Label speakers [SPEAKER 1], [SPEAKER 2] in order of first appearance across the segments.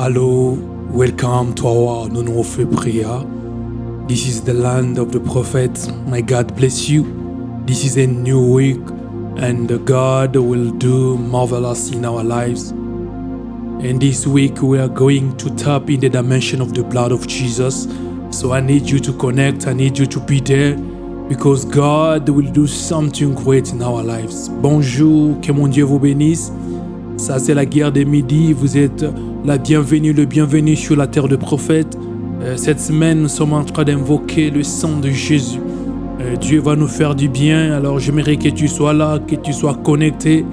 [SPEAKER 1] Hello, welcome to our non-warfare prayer. This is the land of the prophets. May God bless you. This is a new week and God will do marvelous in our lives. And this week we are going to tap in the dimension of the blood of Jesus. So I need you to connect, I need you to be there because God will do something great in our lives. Bonjour, que mon Dieu vous bénisse. Ça c'est la guerre des midis, vous êtes la bienvenue, le bienvenu sur la terre de prophètes. Cette semaine, nous sommes en train d'invoquer le sang de Jésus. Dieu va nous faire du bien, alors j'aimerais que tu sois là, que tu sois connecté,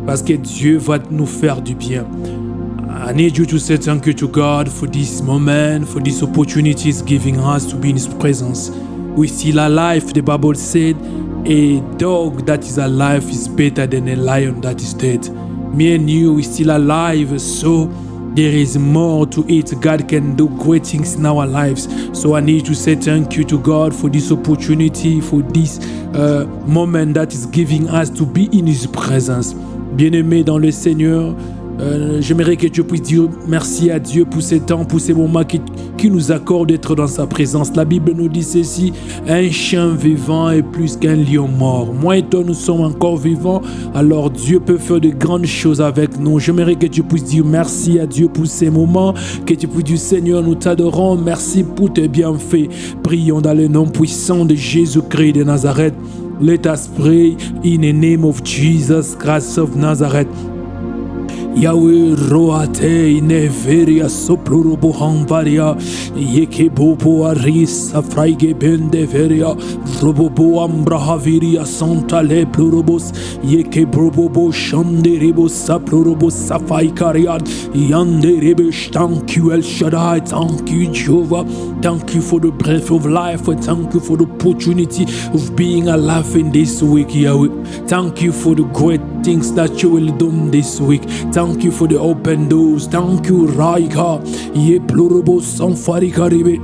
[SPEAKER 1] parce que Dieu va nous faire du bien. I need you to say thank you to God for this moment, for these opportunities giving us to be in His presence. We still alive, the Bible said, a dog that is alive is better than a lion that is dead. Me and you, we still alive, so there is more to it. God can do great things in our lives. So I need to say thank you to God for this opportunity, for this moment that is giving us to be in His presence. Bien-aimé dans le Seigneur, j'aimerais que tu puisses dire merci à Dieu pour ces temps, pour ces moments qui nous accorde d'être dans sa présence. La Bible nous dit ceci: un chien vivant est plus qu'un lion mort. Moi et toi, nous sommes encore vivants, alors Dieu peut faire de grandes choses avec nous. J'aimerais que tu puisses dire merci à Dieu pour ces moments, que tu puisses dire Seigneur, nous t'adorons, merci pour tes bienfaits. Prions dans le nom puissant de Jésus-Christ de Nazareth. Let us pray in the name of Jesus Christ of Nazareth. Yahweh roate neveria soplorobo hanvaria yeke bobo aris afraige bendeveria robobo ambrahaviria santa le plurobos yeke bobo shanderebo saplorobos safaikariad yanderebesh. Thank you El Shaddai, thank you Jehovah, thank you for the breath of life, thank you for the opportunity of being alive in this week, Yahweh. Thank you for the great things that you will do this week. Thank you for the open doors. Thank you, Raika. Ye plurabo sanfari karibe.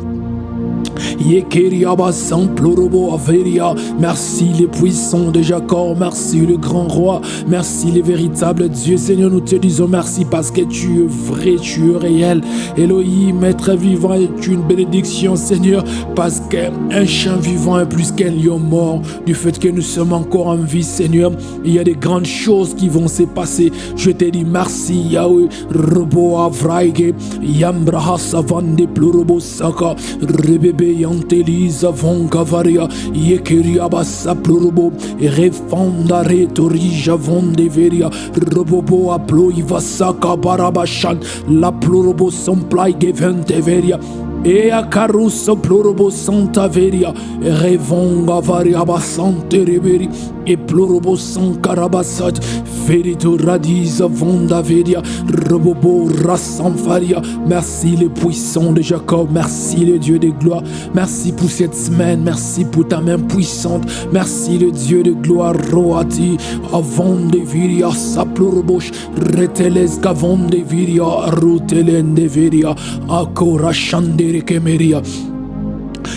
[SPEAKER 1] Merci les puissants de Jacob, merci le grand roi, merci les véritables dieux. Seigneur, nous te disons merci parce que tu es vrai, tu es réel. Elohim, être vivant est une bénédiction, Seigneur, parce qu'un chien vivant est plus qu'un lion mort. Du fait que nous sommes encore en vie, Seigneur, il y a des grandes choses qui vont se passer. Je te dis merci, Yahweh. Robo avraige, yambraha savande plorobo saka, rebebe Yantelisa von Cavaria, Yekeria Bassa Plurobo, Refondare Torija von Deveria, Robobo Aploiva Saka Barabashan, La Plurobo Somplai Geventeveria. E a caruso plorobo santa veria, revonga varia basante riberi, e plorobo san carabasat, ferito radisa vonda veria, robobo rassan faria. Merci les puissants de Jacob, merci le Dieu de gloire, merci pour cette semaine, merci pour ta main puissante, merci le Dieu de gloire, roati, avant de viria, sa ploroboche, reteles gavon de viria, rutelen de veria, akora chande.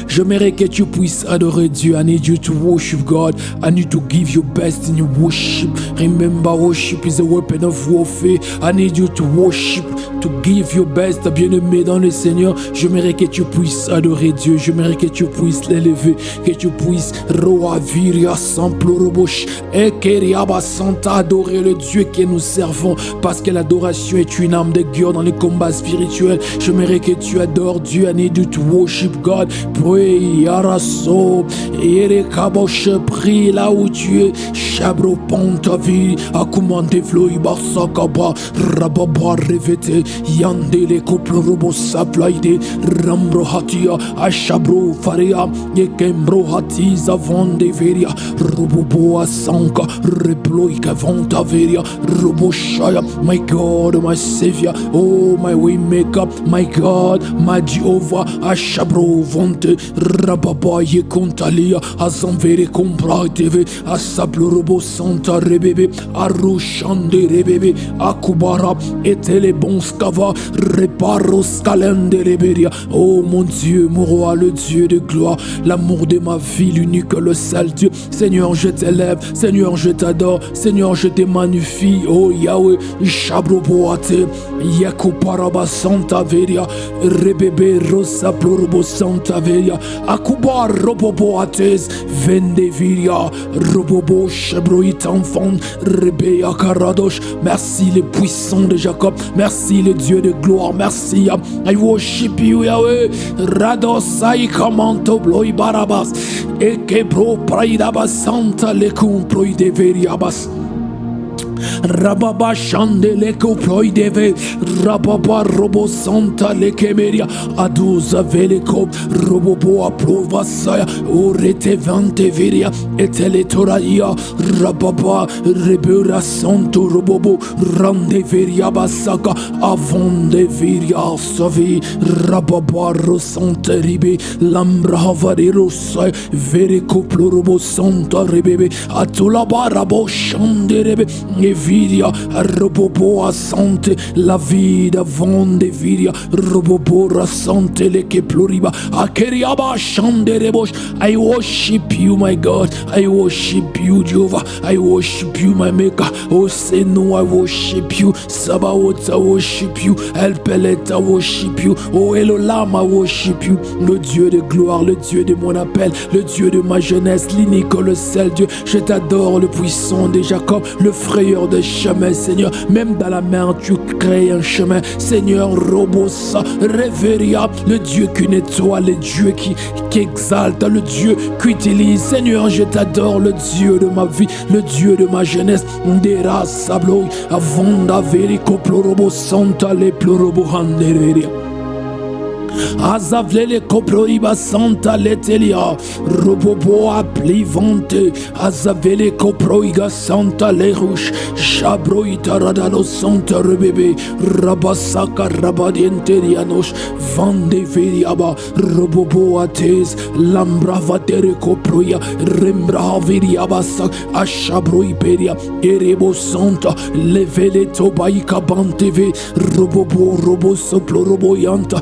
[SPEAKER 1] J'aimerais que tu puisses adorer Dieu. I need you to worship God. I need to give your best in your worship. Remember, worship is a weapon of warfare. I need you to worship, to give your best. Bien-aimé dans le Seigneur, j'aimerais que tu puisses adorer Dieu. J'aimerais que tu puisses l'élever, que tu puisses roaviria sans ploroboche et keriaba santa, adorer le Dieu que nous servons, parce que l'adoration est une arme de guerre dans les combats spirituels. J'aimerais que tu adores Dieu. I need you to worship God. Pray, Araso, Erekaboche, prie là où tu es. Chabro Pontavi, Akumante Floi Barsakaba, Rababa Revete, Yandele Koplorobo Saplaide, Rambro Hatia, Ashabro Faria, Yekembro Hatiza Vondeveria, Robobo Asanka, Reploika Vontaveria, Roboshaya, my God, my Savior, oh my way maker, my God, my Jehovah, Ashabro Vonte, Rababa ye kontalia, azanvere compra tv, asaplorobo santa rebebe, arushande rebebe, akubara, etele bonskava, reparos calende reberia. Oh mon Dieu, mon roi, le Dieu de gloire, l'amour de ma vie, l'unique, le seul Dieu. Seigneur, je t'élève, Seigneur, je t'adore, Seigneur, je te magnifie. Oh Yahweh, Shabroboate, Yakuparaba Santa Veria, Rebebe Rosa Plorobo Santa Veria, Akubar Roboboates, Vendeviria, Robobo Shabroit enfant, Rebea Karadosh. Merci les puissants de Jacob, merci les dieux de gloire, merci. I worship you, Yahweh. Radosai Kamanto Bloi Barabas, Ekebro Praidabas Santa Lecum Proide Veriabas. Rababa Chandele Coproideve, Rababa Robo Santa Lekemeria, Aduza Veleco, Roboboa Provasaya, Orete Vanteveria, Eteletoraia, Rababa Rebura Santo Robobo, Randeveria Basaka, Avondeveria Savi, Rababa Rosante Ribe, Lambra Havarerosa, Verico Plorobo Santa Rebebe, Atulaba Rabo Chanderebe. Viria, Roboboa Sante, la vida vonde viria, Robobora Sante leke pluriba, Akeriaba Shanderebosh. I worship you, my God. I worship you, Jehovah. I worship you, my Maker. Oh, say no, I worship you. Sabaoth, I worship you. El Pelet, I worship you. Oh, Elolam, I worship you. Le Dieu de gloire, le Dieu de mon appel, le Dieu de ma jeunesse, l'unique, le seul Dieu. Je t'adore, le puissant de Jacob, le frayeur de chemin, Seigneur. Même dans la mer, tu crées un chemin, Seigneur. Robosa, Reveria, le Dieu qui nettoie, le Dieu qui exalte, le Dieu qui utilise. Seigneur, je t'adore, le Dieu de ma vie, le Dieu de ma jeunesse. Dera Sabloi, Avonda Verico Plorobo Santa le Plorobo Handeria. Azavlele Coproiba Santa Letelia, Roboboa Plivante, Azavele Coproiga Santa Lerush, Shabroita Radalo Santa Rebebe, Rabasaka Rabadienterianos, Vande Veriaba, Roboboa Tes, Lambra Vatere Coproia, Rembra Veriabasak, Ashabroiperia, Erebo Santa, Levele Tobaika Banteve, Robobo Roboso Ploroboyanta,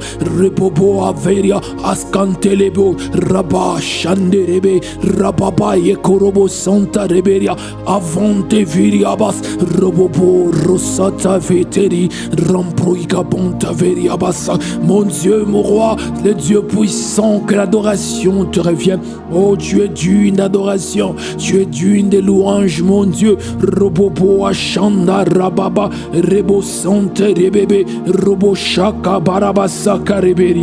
[SPEAKER 1] Bobo Averia Ascantelebo Rabba Shanderebe Rababa Yekorobo Santa Reberia Avante Viriabas Robobo Rosata Veteri Ramproiga Bonta Veriabasa. Mon Dieu, mon roi, le Dieu puissant, que l'adoration te revienne. Oh, tu es digne d'adoration, tu es digne de louange, mon Dieu. Robobo Ashanda Rababa Rebo Sante Rebebe Robo Shaka Barabasa Karebe.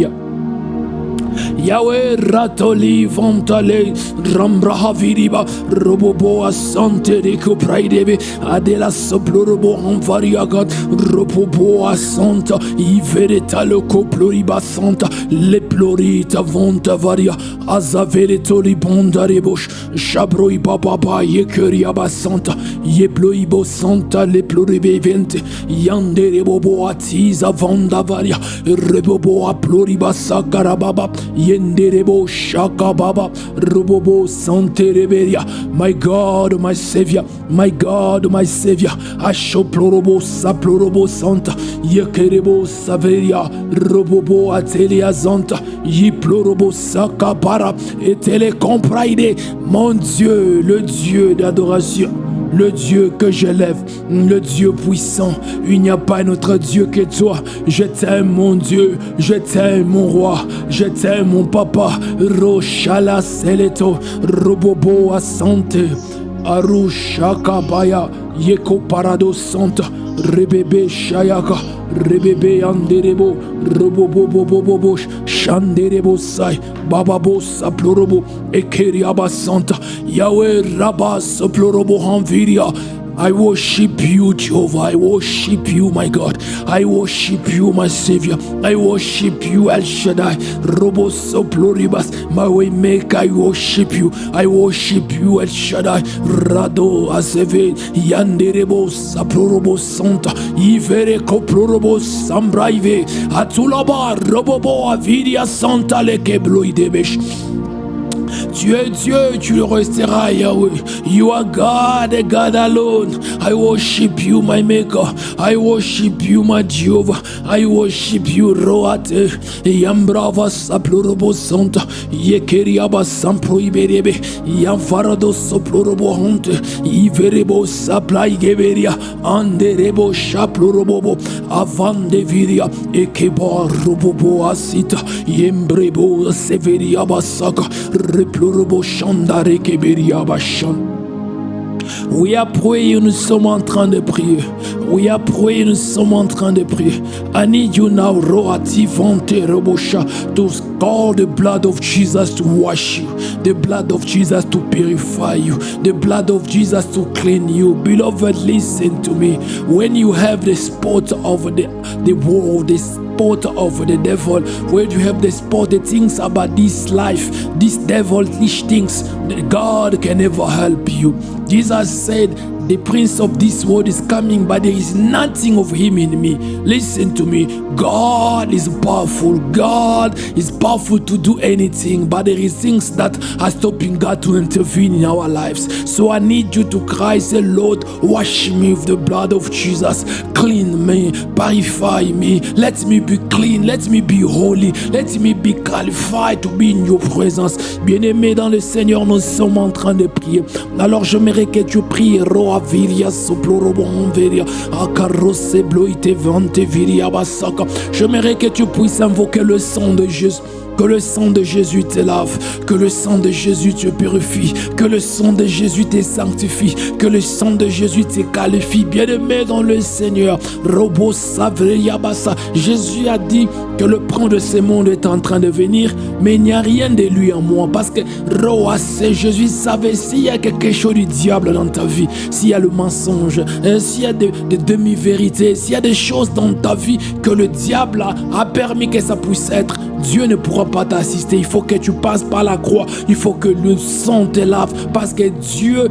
[SPEAKER 1] Yahweh Ratoli Vantale Rambraha Viriba Roboboa Sante Rico Praidebe Adela Soplorobo Anvariagat Roboboa Santa Ivereta Loco Ploriba Santa Le Plorita Vonta Varia Azavele Tori Bonda Rebosh Shabroi Baba Yekeriaba Santa Yeploibo Santa Le Ploribe Vente Yande Rebobo Atiza Vonda Varia Reboboa Ploriba Sakarababa Yenderebo Shaka Baba Robobo Sante Reberia. My God, my Savior, my God, my Savior. Ashoplorobo Saplorobo Santa Yekerebo Saveria Robobo Atelia Zanta Yiplorobo Saka Para Etele Compraide. Mon Dieu, le Dieu d'adoration, le Dieu que j'élève, le Dieu puissant. Il n'y a pas notre Dieu que toi. Je t'aime, mon Dieu, je t'aime, mon roi, je t'aime, mon papa. Roshala Seleto Robobo Asante Arushaka Baya Yeko Parado Santa Rebebe Shayaka Rebebe Anderebo Robobo Bobo Shanderebo Sai Bababo Saplorobo Ekeriaba Santa Yahweh Rabba Saplorobo Hanviria I worship you, Jehovah. I worship you, my God. I worship you, my Savior. I worship you, El Shaddai. Robo Soploribas, my way maker. I worship you. I worship you, El Shaddai. Rado Azeve, Yanderebo Saplorobo Santa, Ivere Coplorobo Sambraive, Atulaba, Robobo Avidia Santa Lekebloidebesh. Tu es Dieu, tu le resteras, Yahweh. You are God and God alone. I worship you, my Maker. I worship you, my Jehovah. I worship you, Roate. Yambrava Saplorobo Santa. Yekeriaba Sampro Iberebe. Yamfarado Soplorobo Honte. Iverebo Saplai Geberia. Anderebo Shaplorobo. Avande Viria. Ekeba Robobo Asita. Yembrebo Severia Basaka. We are praying, nous sommes en train de prier. We are praying, nous sommes en train de prier. I need you now, Roativante Robosha, to call the blood of Jesus to wash you, the blood of Jesus to purify you, the blood of Jesus to clean you. Beloved, listen to me. When you have the spot of the world, the spot of the devil, where you have the spot, the things about this life, these devilish things, God can never help you. Jesus said, the prince of this world is coming, but there is nothing of him in me. Listen to me. God is powerful. God is powerful to do anything, but there is things that are stopping God to intervene in our lives. So I need you to cry, say, Lord, wash me with the blood of Jesus. Clean me, purify me. Let me be clean. Let me be holy. Let me be qualified to be in your presence. Bien-aimé dans le Seigneur, nous sommes en train de prier. Alors j'aimerais que tu pries, Roa Viria Soplorobon Veria, Akarose Bloite Vante Viria Basaka. J'aimerais que tu puisses invoquer le sang de Jésus. Que le sang de Jésus te lave, que le sang de Jésus te purifie, que le sang de Jésus te sanctifie, que le sang de Jésus te qualifie. Bien-aimé dans le Seigneur, Robo Savreya Bassa. Jésus a dit que le prince de ce monde est en train de venir, mais il n'y a rien de lui en moi. Parce que Roassé, Jésus savait s'il y a quelque chose du diable dans ta vie, s'il y a le mensonge, s'il y a des demi-vérités, s'il y a des choses dans ta vie que le diable a permis que ça puisse être, Dieu ne pourra pas t'assister. Il faut que tu passes par la croix. Il faut que le sang te lave. Parce que Dieu,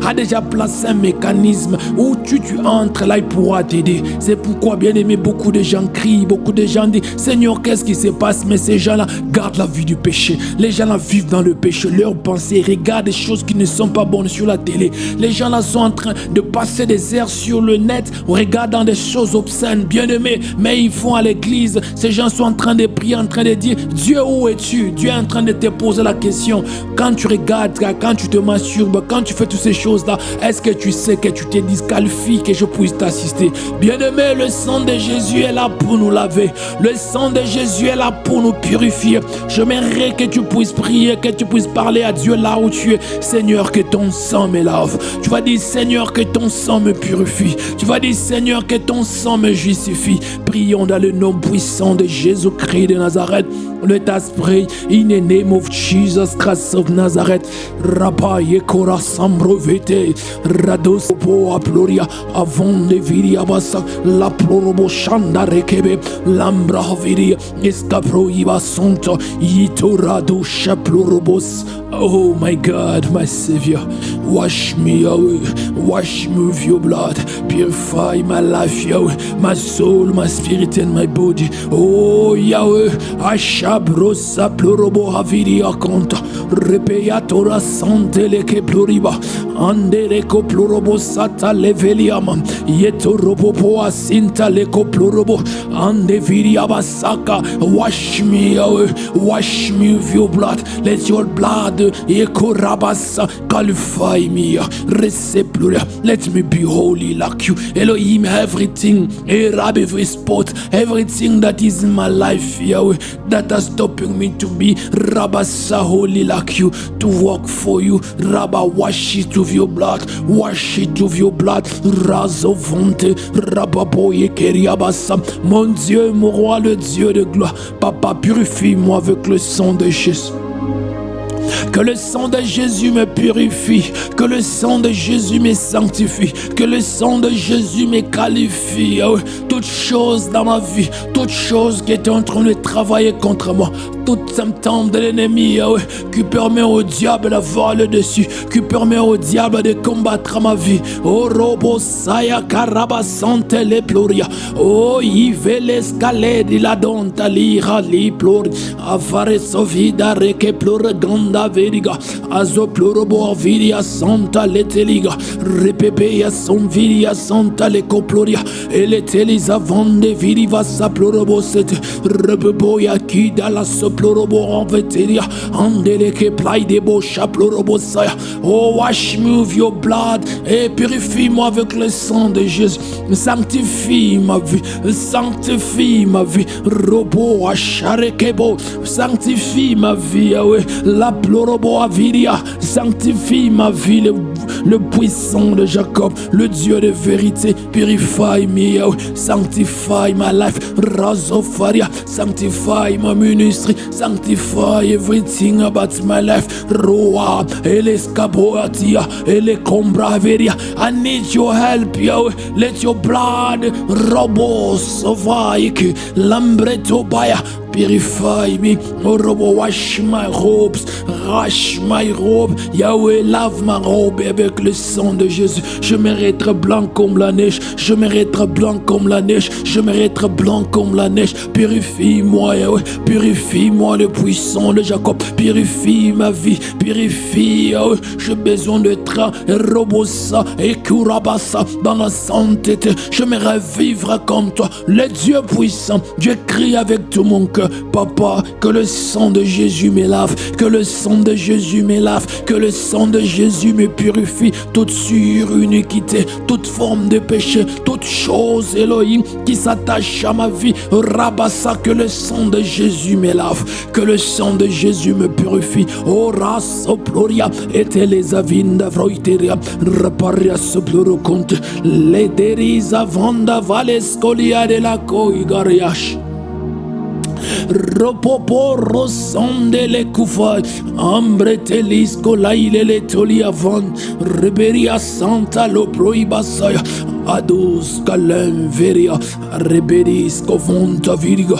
[SPEAKER 1] a déjà placé un mécanisme où tu entres là, il pourra t'aider. C'est pourquoi, bien aimé, beaucoup de gens crient, beaucoup de gens disent, Seigneur, qu'est-ce qui se passe? Mais ces gens-là gardent la vie du péché. Les gens-là vivent dans le péché. Leurs pensées regardent des choses qui ne sont pas bonnes sur la télé. Les gens-là sont en train de passer des heures sur le net, regardant des choses obscènes. Bien aimé, mais ils vont à l'église, ces gens sont en train de prier, en train de dire, Dieu, où es-tu? Dieu est en train de te poser la question. Quand tu regardes, quand tu te masturbes, quand tu fais toutes ces choses-là, est-ce que tu sais que tu te disqualifies, que je puisse t'assister? Bien-aimé, le sang de Jésus est là pour nous laver. Le sang de Jésus est là pour nous purifier. J'aimerais que tu puisses prier, que tu puisses parler à Dieu là où tu es. Seigneur, que ton sang me lave. Tu vas dire, Seigneur, que ton sang me purifie. Tu vas dire, Seigneur, que ton sang me justifie. Prions dans le nom puissant de Jésus-Christ de Nazareth. Let us pray in the name of Jesus Christ of Nazareth. Rabba Yekora Sambrovete Rados Poa Ploria Avon de Viria Basa La Plorobo Shanda Rekebe Lambra Viria Escapro Iba Santo Yitorado Shaplorobos. Oh my God, my Savior, wash me away, wash me with your blood, purify my life, Yahweh, my soul, my spirit and my body. Oh Yahweh, Ashabrosa plorobo haviria conta, repeatora sante leke ploriba, andereko plorobo sata leveliama, yetorobo asinta leko plorobo, ande viria basaka. Wash me, Yahweh, wash me with your blood. Let your blood qualify me. Let me be holy like you, Elohim. Everything, every spot, everything that is in my life, Yahweh, that is stopping me to be Rabasa holy like you, to work for you. Rabba, wash it with your blood, wash it with your blood. Razovante, Rababoye Keriabasa. Mon Dieu, mon roi, le Dieu de gloire. Papa, purifie-moi avec le sang de Jésus. Que le sang de Jésus me purifie. Que le sang de Jésus me sanctifie. Que le sang de Jésus me qualifie. Toute chose dans ma vie, toute chose qui est en train de travailler contre moi, tout symptôme de l'ennemi qui permet au diable d'avoir le dessus, qui permet au diable de combattre ma vie. Oh robo saya carabasante le ploria. Oh ive l'escalade la donta lira li plori. Avare sovida reke plora ganda veriga. Azo plorobo viria santa leteliga. Repepeia son viria santa le coploria. E le telisa vande viriva sa plorobo sete. Repeboia ki da la soplorobo en veteria. Andele ke plai de bo chaplorobo saya. Oh wash me with your blood. Et purifie-moi avec le sang de Jésus. Sanctifie ma vie. Sanctifie ma vie. Robo acharekebo. Sanctifie ma vie. La plorobo aviria. Sanctifie ma vie. Le puissant de Jacob. Le Dieu de vérité. Purify me. Sanctify my life. Razofaria. Sanctify my ministry. Sanctify everything about my life. Roa. Elescaboatia. Elekombraveria. I need your help, Yahweh. Let your blood robos ovaik. Lambreto baya. Purify me, oh robo, wash my robes, rache my robe, Yahweh, lave ma robe avec le sang de Jésus. Je mérite être blanc comme la neige, je mérite être blanc comme la neige, je mérite être blanc comme la neige. Purifie-moi, Yahweh, purifie-moi le puissant de Jacob, purifie ma vie, purifie, Yahweh. J'ai besoin de train, robosa et kurabasa dans la sainteté. J'aimerais vivre comme toi, le Dieu puissant. Je crie avec tout mon cœur. Papa, que le sang de Jésus me lave, que le sang de Jésus me lave, que le sang de Jésus me purifie toute iniquité, toute forme de péché, toute chose, Elohim, qui s'attache à ma vie. Rabassa, que le sang de Jésus me lave, que le sang de Jésus me purifie. Ora soploria, et les avinda vroiteria, reparia soploro conte, les derisa vanda valescolia de la coigariash. Ropopo rosonde le kufai ambre telisco laile le toliavan reberia santa lo proibasaya adus calem veria reberis covonta viriga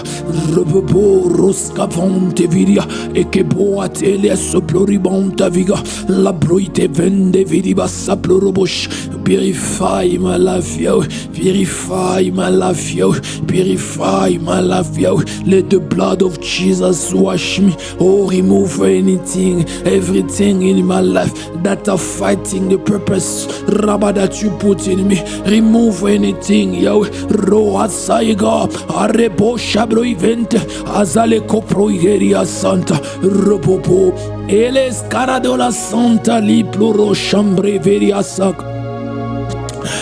[SPEAKER 1] ropopo roscavonte viria e che boatele soploribonta viga la broite vende viriba saplorobosh. Purify my life, yo. Purify my life, yo. Purify my life, yo. Let the blood of Jesus wash me. Oh, remove anything, everything in my life that are fighting the purpose, Rabba, that you put in me. Remove anything, yo. Roa saiga, arebo shabro event, azale kopro igeria santa, ropopo, eles caradola santa li pluro chambre veria sac.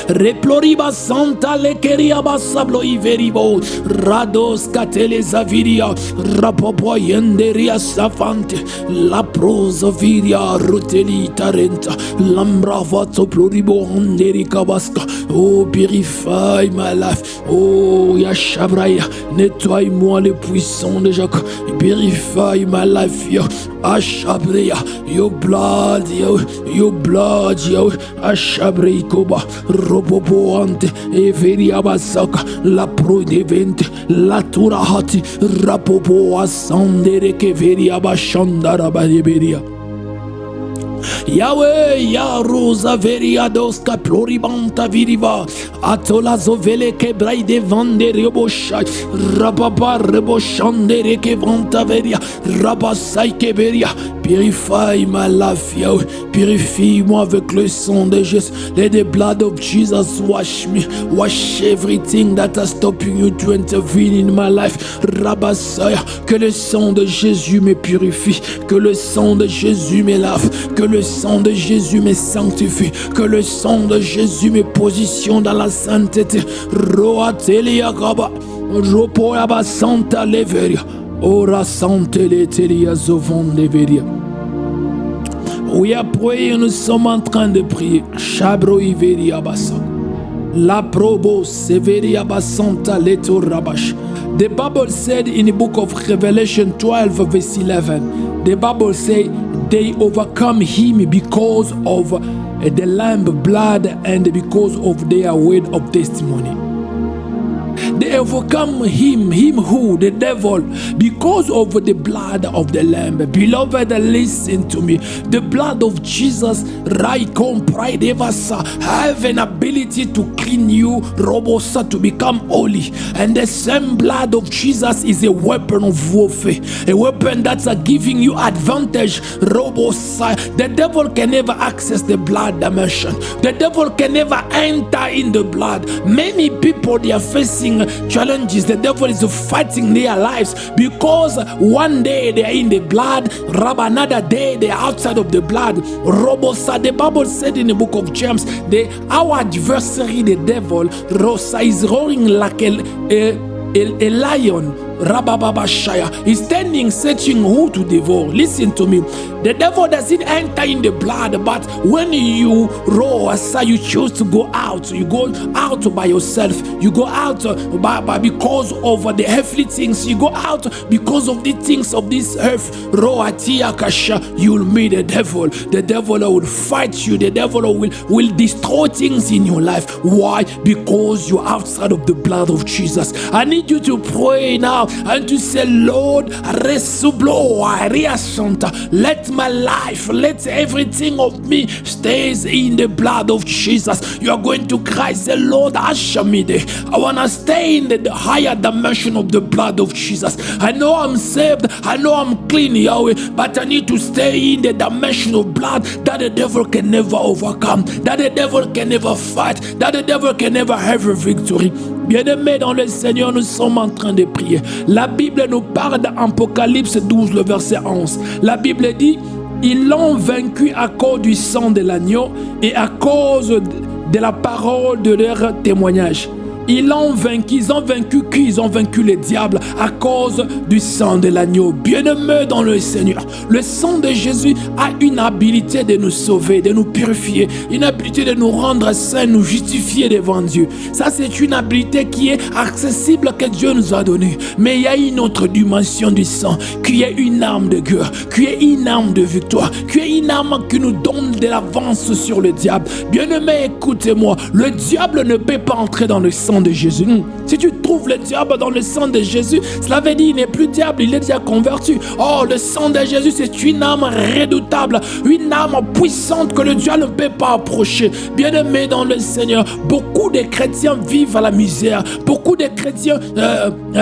[SPEAKER 1] Reploriba santa le queria basablo iveribo rados catele zaviria rapopo yenderia savante la prosa viria roteli tarenta lambrava toploribo onderi kabaska. Oh, purify my life. Oh, Yashabraya, nettoie-moi le puissant de Jacob. Purify my life, yo. Ashabreya, your blood, yo. Your blood, yo. Ashabrei koba. Robobo ante, Everia basaka, la pro de vente, la turahati, rapopo asandere ke veria bashandara badeberia. Yahweh, ya rosa veria doska ploribanta viriva, atola zovele ke braide vande reboshai, rababa reboshandere ke vanta veria, rabasai ke veria. Purify my life, Yahweh. Purifie-moi avec le sang de Jésus. Let the blood of Jesus wash me. Wash everything that is stopping you to intervene in my life. Rabasaya, que le sang de Jésus me purifie. Que le sang de Jésus me lave. Que le sang de Jésus me sanctifie. Que le sang de Jésus me positionne dans la sainteté. Roatelia gaba. Ropoaba santa leveria. Ora sante letelia zovon leveria. Oui, à prier, nous sommes en train de prier. Chabro iveria basa. La probo severia basanta leto rabash. The Bible said in the book of Revelation 12 verse 11, the Bible says, they overcome him because of the lamb blood and because of their word of testimony. They overcome him who? The devil, because of the blood of the Lamb. Beloved, listen to me. The blood of Jesus, have an ability to clean you, Robosa, to become holy. And the same blood of Jesus is a weapon of warfare, a weapon that's giving you advantage, Robosa. The devil can never access the blood dimension. The devil can never enter in the blood. Many people, they are facing challenges. The devil is fighting their lives because one day they are in the blood, another day they are outside of the blood. Robosa, the Bible said in the book of James, our adversary, the devil, Rosa, is roaring like a lion. Rabababashaya is standing, searching who to devour. Listen to me. The devil doesn't enter in the blood, but when you roar, you choose to go out. You go out by yourself. You go out by because of the earthly things. You go out because of the things of this earth. You'll meet the devil. The devil will fight you. The devil will destroy things in your life. Why? Because you're outside of the blood of Jesus. I need you to pray now and to say, Lord, let my life, let everything of me stays in the blood of Jesus. You are going to cry, say, Lord, usher me there. I want to stay in the higher dimension of the blood of Jesus. I know I'm saved, I know I'm clean, Yahweh, but I need to stay in the dimension of blood that the devil can never overcome, that the devil can never fight, that the devil can never have a victory. Bien-aimés dans le Seigneur, nous sommes en train de prier. La Bible nous parle d'Apocalypse 12, le verset 11. La Bible dit, ils l'ont vaincu à cause du sang de l'agneau et à cause de la parole de leur témoignage. Ils ont vaincu qui? Ils ont vaincu le diable à cause du sang de l'agneau. Bien-aimés dans le Seigneur, le sang de Jésus a une habilité de nous sauver, de nous purifier, une habilité de nous rendre saints, nous justifier devant Dieu. Ça, c'est une habilité qui est accessible que Dieu nous a donnée. Mais il y a une autre dimension du sang, qui est une arme de guerre, qui est une arme de victoire, qui est une arme qui nous donne de l'avance sur le diable. Bien-aimés, écoutez-moi, le diable ne peut pas entrer dans le sang de Jésus. Si tu trouves le diable dans le sang de Jésus, cela veut dire qu'il n'est plus diable, il est déjà converti. Oh, le sang de Jésus, c'est une âme redoutable, une âme puissante que le diable ne peut pas approcher. Bien-aimés dans le Seigneur, beaucoup de chrétiens vivent à la misère. Beaucoup de chrétiens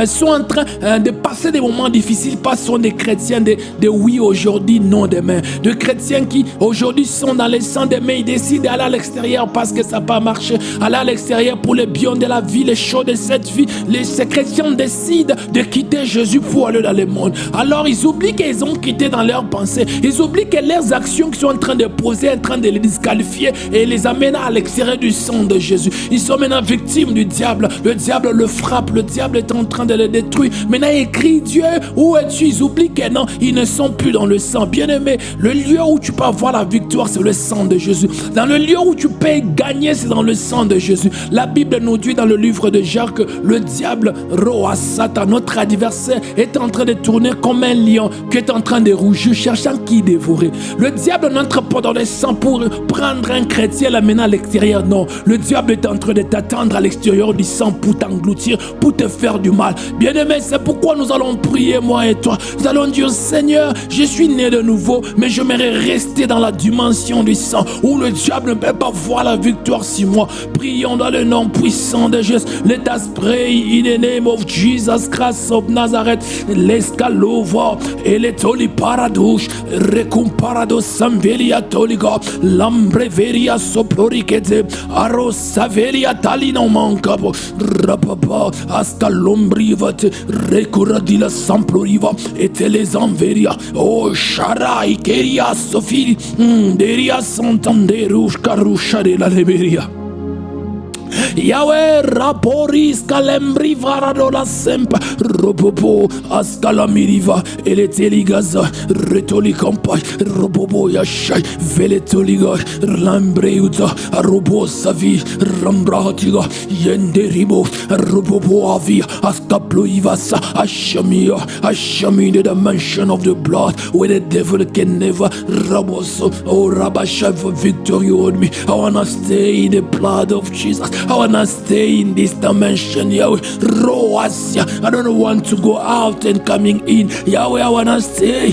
[SPEAKER 1] sont en train de passer des moments difficiles. Pas sont des chrétiens de oui aujourd'hui, non demain. De chrétiens qui aujourd'hui sont dans le sang demain, ils décident d'aller à l'extérieur parce que ça n'a pas marché. Aller à l'extérieur pour le bien de la vie, les choses de cette vie. Ces chrétiens décident de quitter Jésus pour aller dans le monde. Alors ils oublient qu'ils ont quitté dans leurs pensées. Ils oublient que leurs actions qu'ils sont en train de poser, en train de les disqualifier et les amener à l'extérieur du sang de Jésus. Ils sont maintenant victimes du diable. Le diable le frappe. Le diable est en train de le détruire. Maintenant il crie, Dieu, où es-tu? Ils oublient que non, ils ne sont plus dans le sang. Bien-aimé, le lieu où tu peux avoir la victoire, c'est le sang de Jésus. Dans le lieu où tu peux gagner, c'est dans le sang de Jésus. La Bible nous dit dans le livre de Jacques, le diable, Roa Satan, notre adversaire, est en train de tourner comme un lion qui est en train de rougir, cherchant qui dévorer. Le diable n'entre pas dans le sang pour prendre un chrétien et l'amener à l'extérieur. Non, le diable est en train de t'attendre à l'extérieur du sang pour t'engloutir, pour te faire du mal. Bien-aimé, c'est pourquoi nous allons prier, moi et toi. Nous allons dire, Seigneur, je suis né de nouveau, mais j'aimerais rester dans la dimension du sang où le diable ne peut pas voir la victoire sur moi. Prions dans le nom puissant de Jésus. Let us pray in the name of Jesus Christ of Nazareth. Leskalova, Eletoli Paradush, Recumparado Samvelia Toliga, Lambreveria Soploricete, Arosavelia Talino Mancabo, Rapapa, Astalombrivat, Recuradila Samploriva, Etelezanveria, O Sharai, Keria Sofi, Deria Santanderush, Karusha de la Liberia. Yahweh, Raporis, Kalembri, Varadola Sempa, Robobo, Ascalamiriva, Eleteligaza, Retoli Kampai, Robobo Yashai, Veletoliga, Lambreuta, Robo Savi, Rambratiga, Yenderibo, Robobo Avia, Ascaploivasa, Ashamia, Ashami, the dimension of the blood, where the devil can never Raboso, oh Rabashai for victory on me. I wanna stay in the blood of Jesus. I wanna stay in this dimension, Yahweh. Roasia, I don't want to go out and coming in, Yahweh. I wanna stay,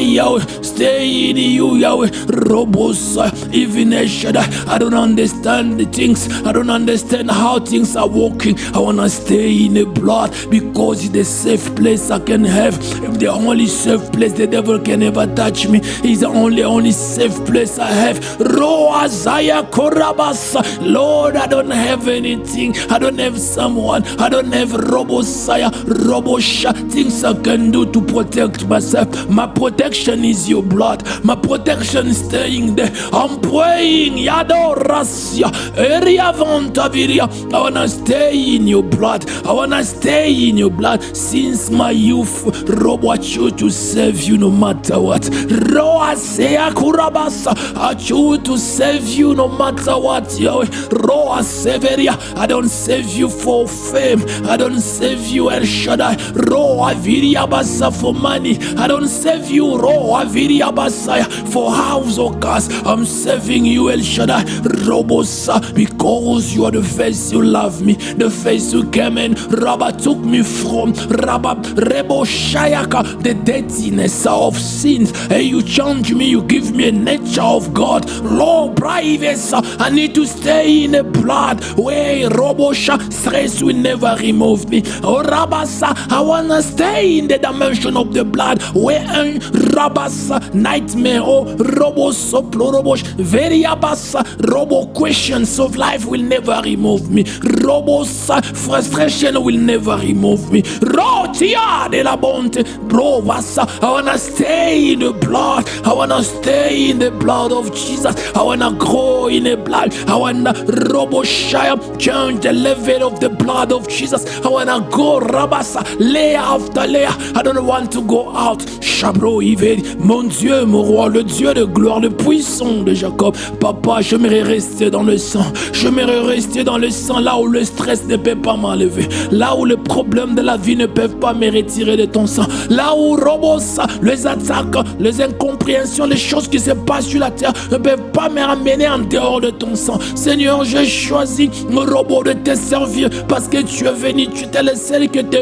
[SPEAKER 1] Yahweh. Stay in you, Yahweh. Robosa, even Shaddai. I don't understand the things. I don't understand how things are working. I wanna stay in the blood because it's the safe place I can have. If the only safe place the devil can ever touch me is the only safe place I have. Roazaya Korabasa. Lord, I don't have anything. I don't have someone. I don't have Robosaya, Robosha, things I can do to protect myself. My protection is your blood. My protection is staying there. I'm praying. Yadorasia, Eria Vontaviria. I wanna stay in your blood. I wanna stay in your blood since my youth. Robo, I choose to serve you no matter what. Roasea Kurabasa, I choose to serve you no matter what, Yahweh. Roa Severia, I don't save you for fame. I don't save you El Shaddai. Roa Viriabasa for money. I don't save you Roa Viriabasa for house or cars. I'm saving you El Shaddai. Robosa, because you are the face you love me, the face you came in. Rabba took me from Rabba Rebo Shayaka, the dirtiness of sins. Hey, you change me, you give me a nature of God. Lord, Braivesa, I need to stay in the blood where Robosha stress will never remove me. Oh Rabasa, I wanna stay in the dimension of the blood where Rabasa nightmare or Roboso Plorobosh Veriabasa Robo questions of life will never remove me. Robosa frustration will never remove me. Rotia de la bonte Brovasa, I wanna stay in the blood. I wanna stay in the blood of Jesus. I wanna grow in the blood. I wanna Roboshaya change the level of the blood of Jesus. I wanna go Rabasa layer after layer. I don't want to go out. Chabro Ivel, mon Dieu, mon roi, le Dieu de gloire, le puissant de Jacob. Papa, j'aimerais rester dans le sang. J'aimerais rester dans le sang là où le stress ne peut pas m'enlever. Là où les problèmes de la vie ne peuvent pas me retirer de ton sang. Là où Robosa, les attaques, les incompréhensions, les choses qui se passent sur la terre ne peuvent pas me ramener en dehors de ton sang. Seigneur, j'ai choisi, mon robot, de te servir parce que tu es venu, tu t'es laissé que te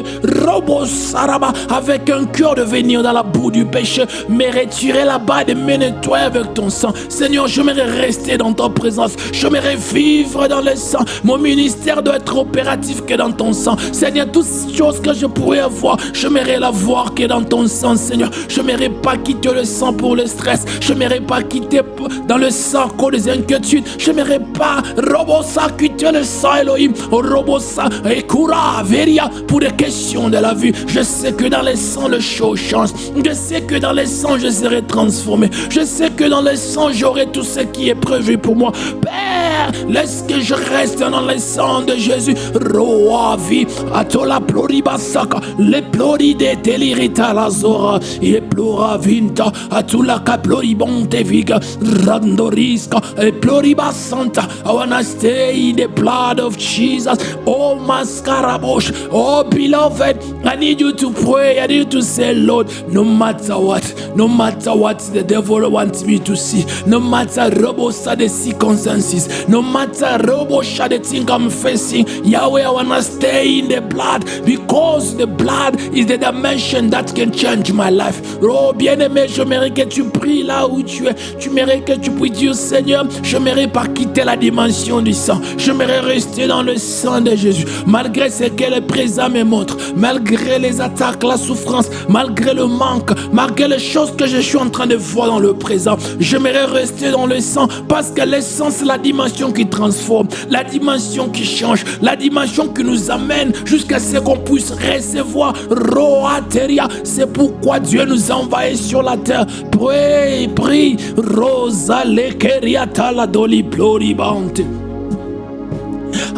[SPEAKER 1] Robosaraba avec un cœur de venir dans la boue du péché, me retirer là-bas et de me nettoyer avec ton sang. Seigneur, j'aimerais rester dans ta présence. J'aimerais vivre dans le sang. Mon ministère doit être opératif que dans ton sang. Seigneur, toutes choses que je pourrais avoir, j'aimerais l'avoir que dans ton sang, Seigneur. J'aimerais pas quitter le sang pour le stress. J'aimerais pas quitter dans le sang pour les inquiétudes. J'aimerais pas, Robosa, quitter le sang, Elohim. Robosa, et Kura, Veria, pour des questions de la vie. Je sais que dans le sang, le choses change. Je sais que dans le sang, je serai transformé. Je sais que dans le sang, j'aurai tout ce qui est prévu pour moi. Père, laisse que je reste dans le sang de Jésus. Roavi, atola ploribasaka, le plori de telirita lazora, et plora vinta, atula caploribonte viga, randoriska, et ploribasanta. I wanna stay in the blood of Jesus. Oh, Mascarabosh, oh, beloved, I need you to pray. I need you to say, Lord, no matter what the devil wants me to see, no matter Robosa the circumstances, no matter Robosha the thing I'm facing, Yahweh, I wanna stay in the blood because the blood is the dimension that can change my life. Oh, bien-aimé, j'aimerais que tu pries là où tu es. J'aimerais que tu puisses dire, Seigneur, j'aimerais pas quitter la dimension du sang. J'aimerais rester dans le sang de Jésus. Malgré ce que le présent me montre, malgré les attaques, la souffrance, malgré le manque, malgré les choses que je suis en train de voir dans le présent, j'aimerais rester dans le sang parce que le sang, c'est la dimension qui transforme, la dimension qui change, la dimension qui nous amène jusqu'à ce qu'on puisse recevoir Roateria. C'est pourquoi Dieu nous a envoyés sur la terre. Prie, Rosa Lekeria Taladoli Ploribante.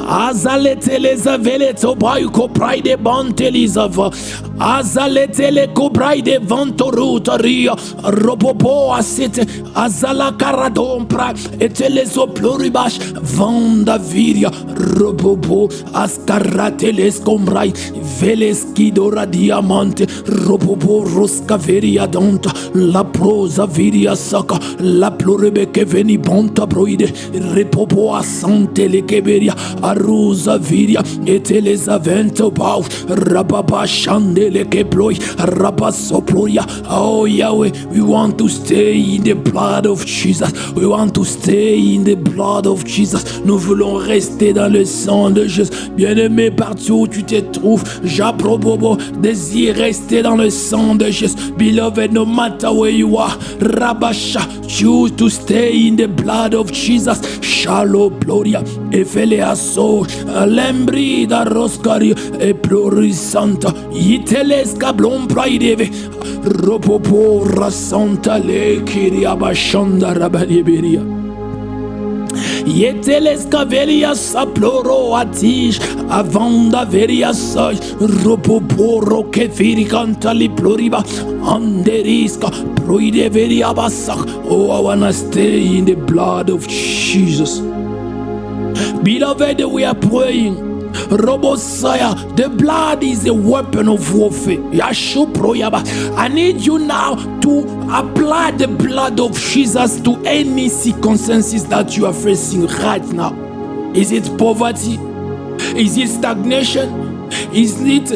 [SPEAKER 1] Azalete les avele tobayu ko pride bantelizava. Azalete le kobraide vantorutoria. Robobo asete azala karadompra etelezo pluribash vanda viria. Robobo ascarate les combrai veles kidora diamante. Robobo rosca veria donta la prosa viria saka la plurebe che veni bonta broide. Repopo asante le keberia arusa viria eteleza vento bau rababa shande le keploi rabasoploria. Oh Yahweh, we want to stay in the blood of Jesus. We want to stay in the blood of Jesus. Nous voulons rester dans le sang de Jésus. Bien-aimé, partout où tu te trouves, j'approbobo, désire rester dans le sang de Jésus. Beloved, no matter where you are, Rabasha, choose to stay in the blood of Jesus. Shalom, gloria, efele aso, lembrida roscario, e florisanta, iteles cablon praideve, ropopo rasanta le kiriabashanda rabaliberia. Yeteles cavelia saploro atige avanda veria saj roboporo che viri canta li ploriba anderisca proide veria basak. Oh, I wanna stay in the blood of Jesus. Beloved, we are praying. Robosaya, the blood is a weapon of warfare. I need you now to apply the blood of Jesus to any circumstances that you are facing right now. Is it poverty? Is it stagnation? Is it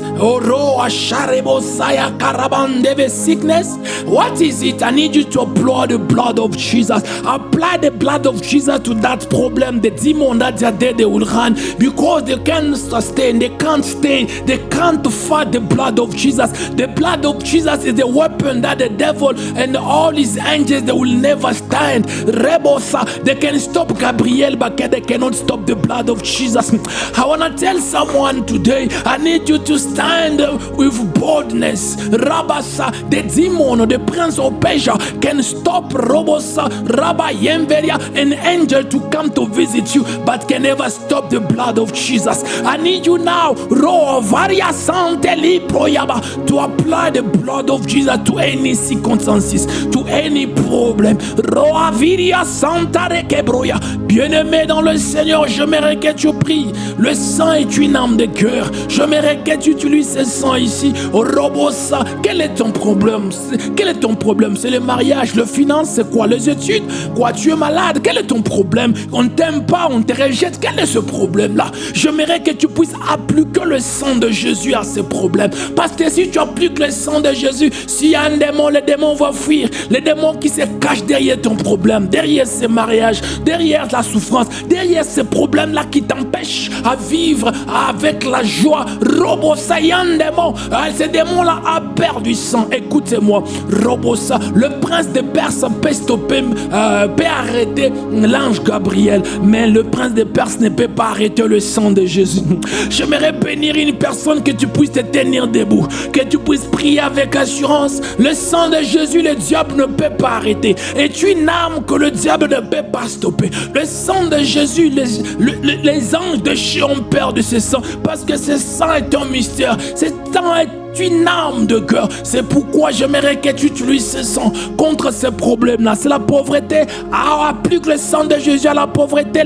[SPEAKER 1] sickness? What is it? I need you to apply the blood of Jesus. Apply the blood of Jesus to that problem. The demon that are there, they will run because they can't sustain, they can't stay, they can't fight the blood of Jesus. The blood of Jesus is the weapon that the devil and all his angels, they will never stand. Rebosa, they can stop Gabriel, but they cannot stop the blood of Jesus. I want to tell someone today, I need you to stand with boldness. Rabasa, the demon or the prince of Persia can stop Robosa, Rabba Yemveria, an angel to come to visit you, but can never stop the blood of Jesus. I need you now, Rovaria Santeli Proyaba, to apply the blood of Jesus to any circumstances, to any problem. Roaviria Santare Kebroya. Bien-aimé dans le Seigneur, j'aimerais que tu pries. Le sang est une âme de cœur. J'aimerais que tu utilises ce sang ici. Robosa, quel est ton problème? Quel est ton problème? C'est le mariage, le finance, c'est quoi? Les études? Quoi? Tu es malade? Quel est ton problème? On ne t'aime pas, on te rejette. Quel est ce problème-là? J'aimerais que tu puisses appliquer le sang de Jésus à ces problèmes. Parce que si tu appliques le sang de Jésus, s'il y a un démon, le démon va fuir. Les démons qui se cachent derrière ton problème, derrière ce mariage, derrière la souffrance, derrière ces problèmes-là qui t'empêchent à vivre avec la joie. Robosa, il y a un démon. Ce démon-là a perdu sang. Écoutez-moi, Robosa, le prince de Perse peut stopper, peut arrêter l'ange Gabriel, mais le prince de Perse ne peut pas arrêter le sang de Jésus. J'aimerais bénir une personne, que tu puisses te tenir debout, que tu puisses prier avec assurance. Le sang de Jésus, le diable ne peut pas arrêter. Es-tu une âme que le diable ne peut pas stopper? Le sang de Jésus, les anges de Dieu ont peur de ce sang, parce que ce sang est un mystère. Ce sang est une âme de cœur. C'est pourquoi j'aimerais que tu utilises ce sang contre ces problèmes-là. C'est la pauvreté. Applique le sang de Jésus à la pauvreté.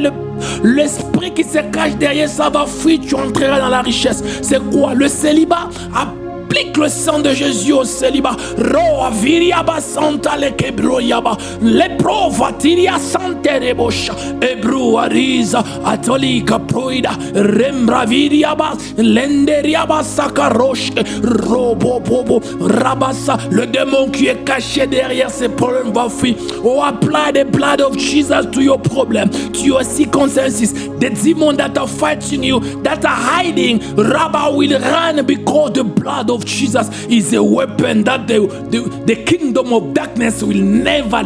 [SPEAKER 1] L'esprit qui se cache derrière ça va fuir. Tu entreras dans la richesse. C'est quoi? Le célibat. Applique le sang de Jésus au célibat. Roa viriaba santa le kebroyaba. Le prova tiria sante rebosha. Ebru ariza atolika proida. Rembra viriaba. Lenderiaba sakarosh. Robo bobo. Rabasa. Le démon qui est caché derrière ces problèmes va fuir. Oh, apply the blood of Jesus to your problem, to your circumstances. The demon that are fighting you, that are hiding, Rabba will run because the blood of of Jesus is a weapon that the kingdom of darkness will never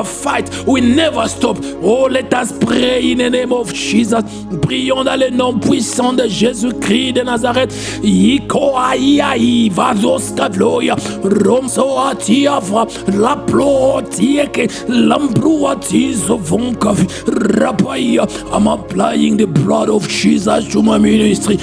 [SPEAKER 1] fight, will never stop. Oh, let us pray in the name of Jesus. Prions dans le nom puissant de Jésus-Christ de Nazareth. Iko ai vados kavloya romso atiavra la plotieke lambrua tizo vonkavi rapaya. I'm applying the blood of Jesus to my ministry.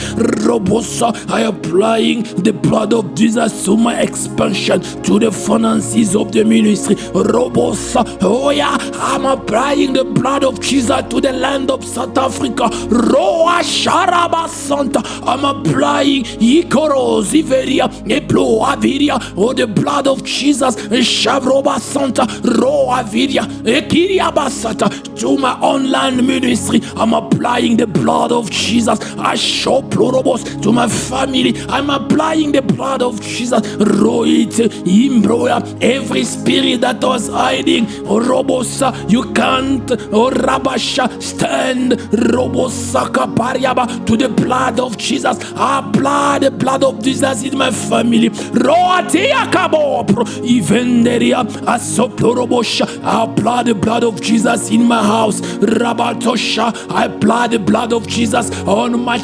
[SPEAKER 1] Robosa, I applying the blood of Jesus to my expansion, to the finances of the ministry. Robosa, oh yeah, I'm applying the blood of Jesus to the land of South Africa. Roa Sharaba Santa, I'm applying Ikoro Ziveria, Eplo Aviria, oh the blood of Jesus, Shavroba Santa, Roa Viria, Ekiria Basata, to my online ministry. I'm applying the blood of Jesus. I show plorobos to my family. I'm applying the blood of Jesus. Roit Imbroya, every spirit that was hiding, Robosa, you can't, Rabasha, stand, Robosaka Pariaba, to the blood of Jesus. I apply the blood of Jesus in my family. Roatia Kabopro, Ivenderia, Asoplorobosha, I apply the blood of Jesus in my house. Rabatosha, I apply the blood of Jesus on my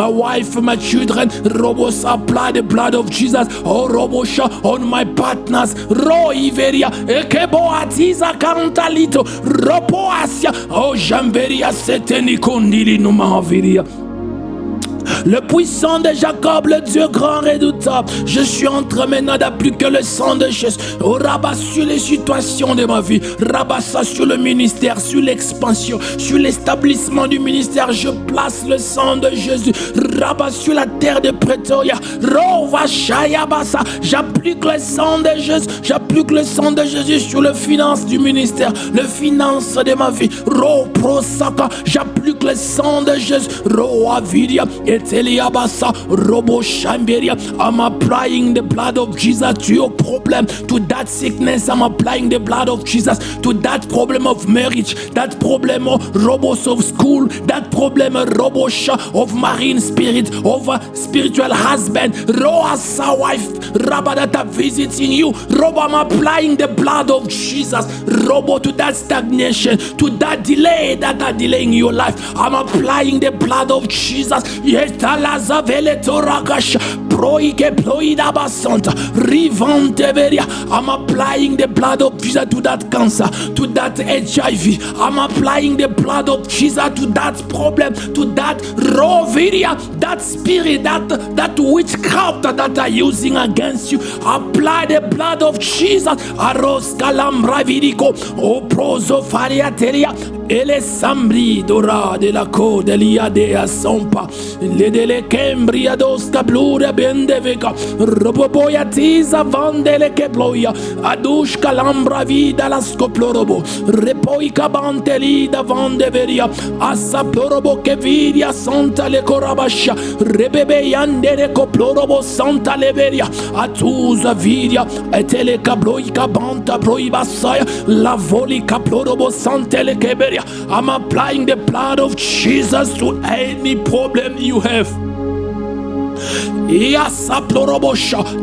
[SPEAKER 1] wife, my children. Robos, apply the blood of Jesus. Oh, Robosha, on my partners. Ro Iveria, Ekebo Atiza Cantalito, Ropo Asia, oh Jamberia, Seteni Kondili Numahaviria. Le puissant de Jacob, le Dieu grand redoutable. Je suis entré maintenant dans plus que le sang de Jésus. Oh, rabat sur les situations de ma vie. Rabat ça sur le ministère, sur l'expansion, sur l'établissement du ministère. Je place le sang de Jésus. Rabat sur la terre de Pretoria. Rova Shayabasa. J'applique le sang de Jésus. J'applique le sang de Jésus sur le finance du ministère, le finance de ma vie. Ro Prosaka. J'applique le sang de Jésus. Ro Avidia. Eteliabasa, Robo Shamberia. I'm applying the blood of Jesus to your problem, to that sickness. I'm applying the blood of Jesus to that problem of marriage, that problem of robos of school, that problem of robosha of marine spirit, of a spiritual husband, Roasa wife, Rabadata visiting you. Robo, I'm applying the blood of Jesus, Robo, to that stagnation, to that delay that are delaying your life. I'm applying the blood of Jesus. I'm applying the blood of Jesus to that cancer, to that HIV. I'm applying the blood of Jesus to that problem, to that raw video, that spirit, that witchcraft that are using against you. Apply the blood of Jesus. Aros calambra vidico, o prosofariateria, ele sambri dora de la code lia de asompa. Le dele cembria dos cablure bendevega roboboya tiza vandele kebloya adush calambra vida la scoplorobo repoi cabanteli da vandeveria assa plorobo che vidia santa le corabasha rebebe yandere coplorobo santa leveria atuza vidia etele cabloi cabanta proibasaya la voli caplorobo santele keberia. I'm applying the blood of Jesus to any problem you have.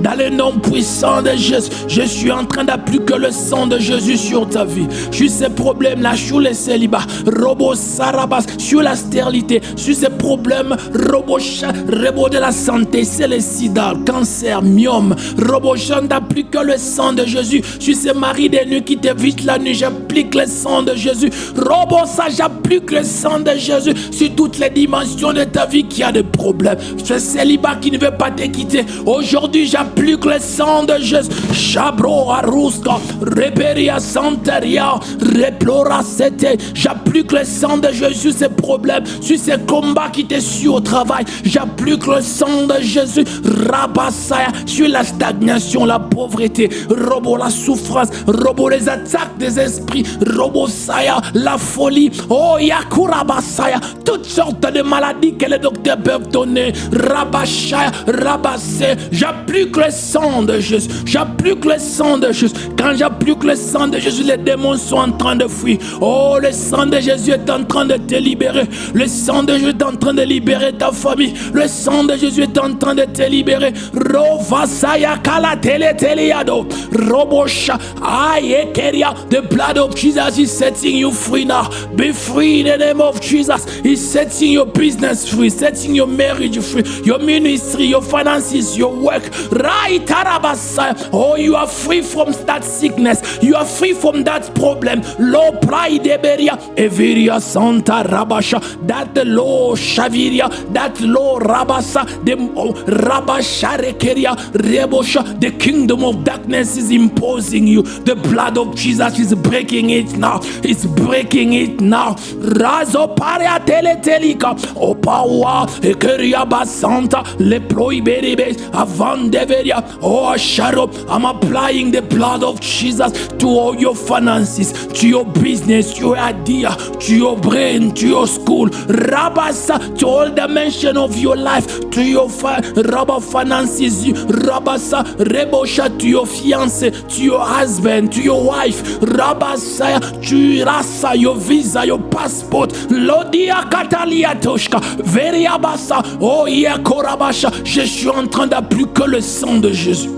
[SPEAKER 1] Dans le nom puissant de Jésus, je suis en train d'appliquer que le sang de Jésus sur ta vie, sur ces problèmes-là, sur les célibats, Robo Sarabas, sur la stérilité, sur ces problèmes, Robo de la santé, c'est le sida, cancer, myome, Robo d'appliquer que le sang de Jésus sur ces maris des nuits qui t'évitent la nuit, j'applique le sang de Jésus, Robo ça, j'applique le sang de Jésus sur toutes les dimensions de ta vie qui a des problèmes, ce célibat qui ne veut pas te quitter. Aujourd'hui, j'applique le sang de Jésus. Chabro Aruska, Reberia Santeria, Replora Sete. J'applique le sang de Jésus sur ces problèmes, sur ces combats qui te suivent au travail. J'applique le sang de Jésus. Rabasaya, sur la stagnation, la pauvreté, Robo la souffrance, Robo les attaques des esprits, Robo Saya, la folie. Oh Yakurabasaya, toutes sortes de maladies que les docteurs peuvent donner. Rabashaya, rabassé. J'applique le sang de Jésus. J'applique le sang de Jésus. Quand j'applique le sang de Jésus, les démons sont en train de fuir. Oh, le sang de Jésus est en train de te libérer. Le sang de Jésus est en train de libérer ta famille. Le sang de Jésus est en train de te libérer. Rovasaya kala tele teliado. Robosha ayekeria. The blood of Jesus is setting you free now. Be free in the name of Jesus. He's setting your business free, setting your marriage free, your ministry, your finances, your work. Right, Arabasaya. Oh, you are free from that sickness. You are free from that problem. Lo pride beria eviria santa rabasha. That lo shaviria, that lo rabasa, the rabasharekeria rebosha. The kingdom of darkness is imposing you. The blood of Jesus is breaking it now. It's breaking it now. Razo paria teletelika. Opawa ekeria basanta le proiberibe avandeveria. Oh shadow, I'm applying the blood of Jesus to all your finances, to your business, to your idea, to your brain, to your school. Rabasa, to all dimension of your life, to your finances. Rabasa, rebosha, to your fiancé, to your husband, to your wife. Rabasa, to rasa, your visa, your passport. Lodia katalia toshka, veriabasa. Oh yeah, korabasha. Je suis en train d'appliquer le sang de Jésus.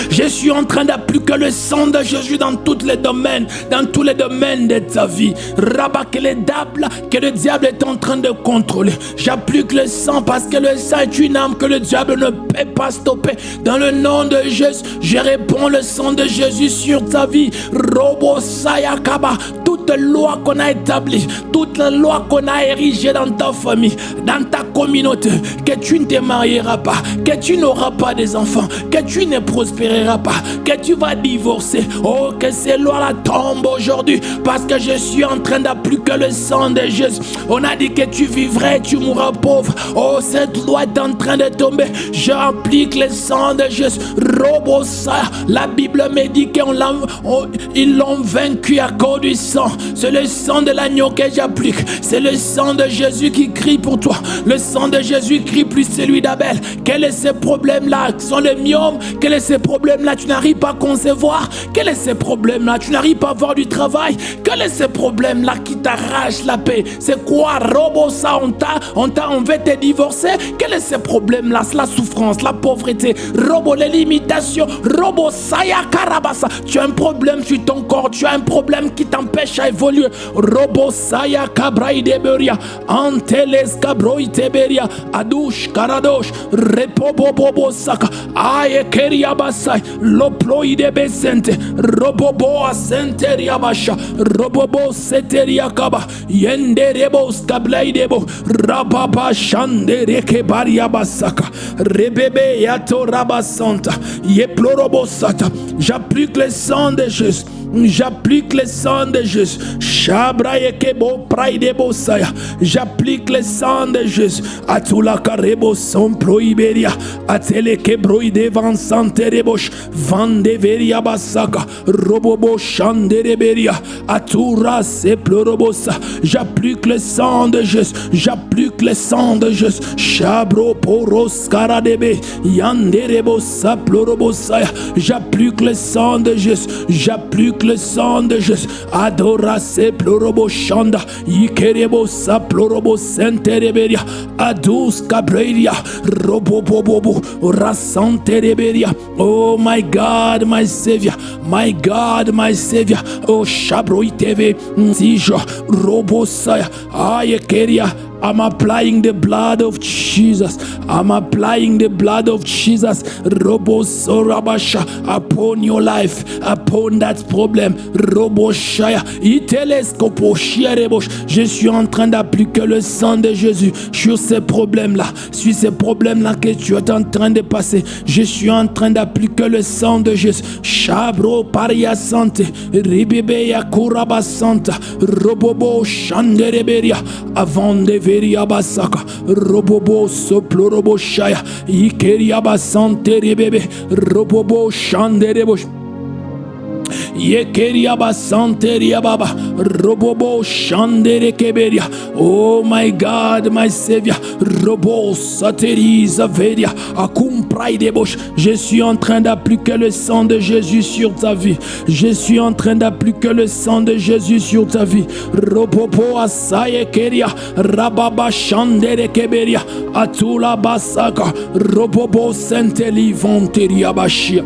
[SPEAKER 1] Je suis en train d'appliquer le sang de Jésus dans tous les domaines de ta vie. Rabat, que le diable est en train de contrôler. J'applique le sang parce que le sang est une arme que le diable ne peut pas stopper. Dans le nom de Jésus, je réponds le sang de Jésus sur ta vie. Robo Sayakaba, toute loi qu'on a établie, toute la loi qu'on a érigée dans ta famille, dans ta communauté, que tu ne te marieras pas, que tu n'auras pas des enfants, que tu ne prospéreras pas, que tu vas divorcer. Oh, que ces lois-là tombent aujourd'hui parce que je suis en train d'appliquer le sang de Jésus. On a dit que tu vivrais, tu mourras pauvre. Oh, cette loi est en train de tomber. J'applique le sang de Jésus. Robosa, la Bible me dit qu'ils l'ont vaincu à cause du sang. C'est le sang de l'agneau que j'applique. C'est le sang de Jésus qui crie pour toi. Le sang de Jésus crie plus celui d'Abel. Quels sont ces problèmes-là? Sont les myomes? Quels sont ces problèmes-là? Tu n'arrives pas à concevoir? Quels sont ces problèmes-là? Tu n'arrives pas à avoir du travail? Quels sont ces problèmes-là qui t'arrachent la paix? C'est quoi? Robosa, on veut te divorcer? Quels sont ces problèmes-là? C'est la souffrance, la pauvreté, les limitations. Robosaya karabasa. Tu as un problème sur ton corps, tu as un problème qui t'empêche à évoluer. Robosaya kabraïdeberia, anteles kabroiteberia, adouche karadosh, repobobobosaka, aye keriabasai, loploide besente, robobo asenteria basha, robobo seteria kaba, yenderebos kablaidebo, rababa shandereke bariabasaka, rebebe yato rabasanta, yeplorobosata. J'applique le sang de Jésus. J'applique le sang de Jésus. Shabraekebo praidebo saya. J'applique le sang de Jésus. Atula karebo son proiberia. Atele kebroide vansanterebosh. Vandeveria basaka. Robobo shandereberia. Atura se plorobosa. J'applique le sang de Jésus. J'applique le sang de Jésus. Shabro poros karadebe. Yanderebo sa plorobosaya. J'applique le sang de Jésus. J'applique le sang de Jésus. Adora se plorobo shanda. Ikerebo sa plorobo sentereberia. Adus cabreria. Robobobobo. Rasantereberia. Oh my God, my Savior. My God, my Savior. Oh Shabroiteve. Tijo. Robosaya. Ayekeria. I'm applying the blood of Jesus. I'm applying the blood of Jesus. Robo Sorabasha upon your life, upon that problem. Robo Shaya. Itelescopo Shierebosh. Je suis en train d'appliquer le sang de Jésus sur ces problèmes-là. Sur ces problèmes-là que tu es en train de passer. Je suis en train d'appliquer le sang de Jésus. Shabro Paria Sante. Ribebe Yakuraba Santa. Robobo Shandereberia. Avant de Basaka, Robobo Soplorobo Shaya, Ikeriaba Sante Rebebe, Robobo Shanderebosh. Yekeria basanteria baba. Robobo shandere keberia. Oh my God, my Savior. Robo sateri zaveria. Akum praide bosh. Je suis en train d'appliquer le sang de Jésus sur ta vie. Je suis en train d'appliquer le sang de Jésus sur ta vie. Robobo asaye keria. Rababa shandere keberia. Atula basaka. Robobo senteli vonteria bashia.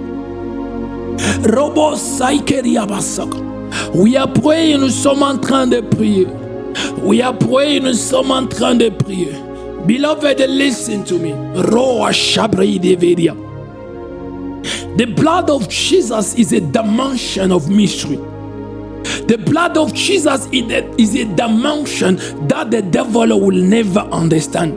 [SPEAKER 1] Robo saikeria basaka. We are praying, nous sommes en train de prier. We are praying, nous sommes en train de prier. Beloved, listen to me. Roa shabri deveria. The blood of Jesus is a dimension of mystery. The blood of Jesus is a dimension that the devil will never understand.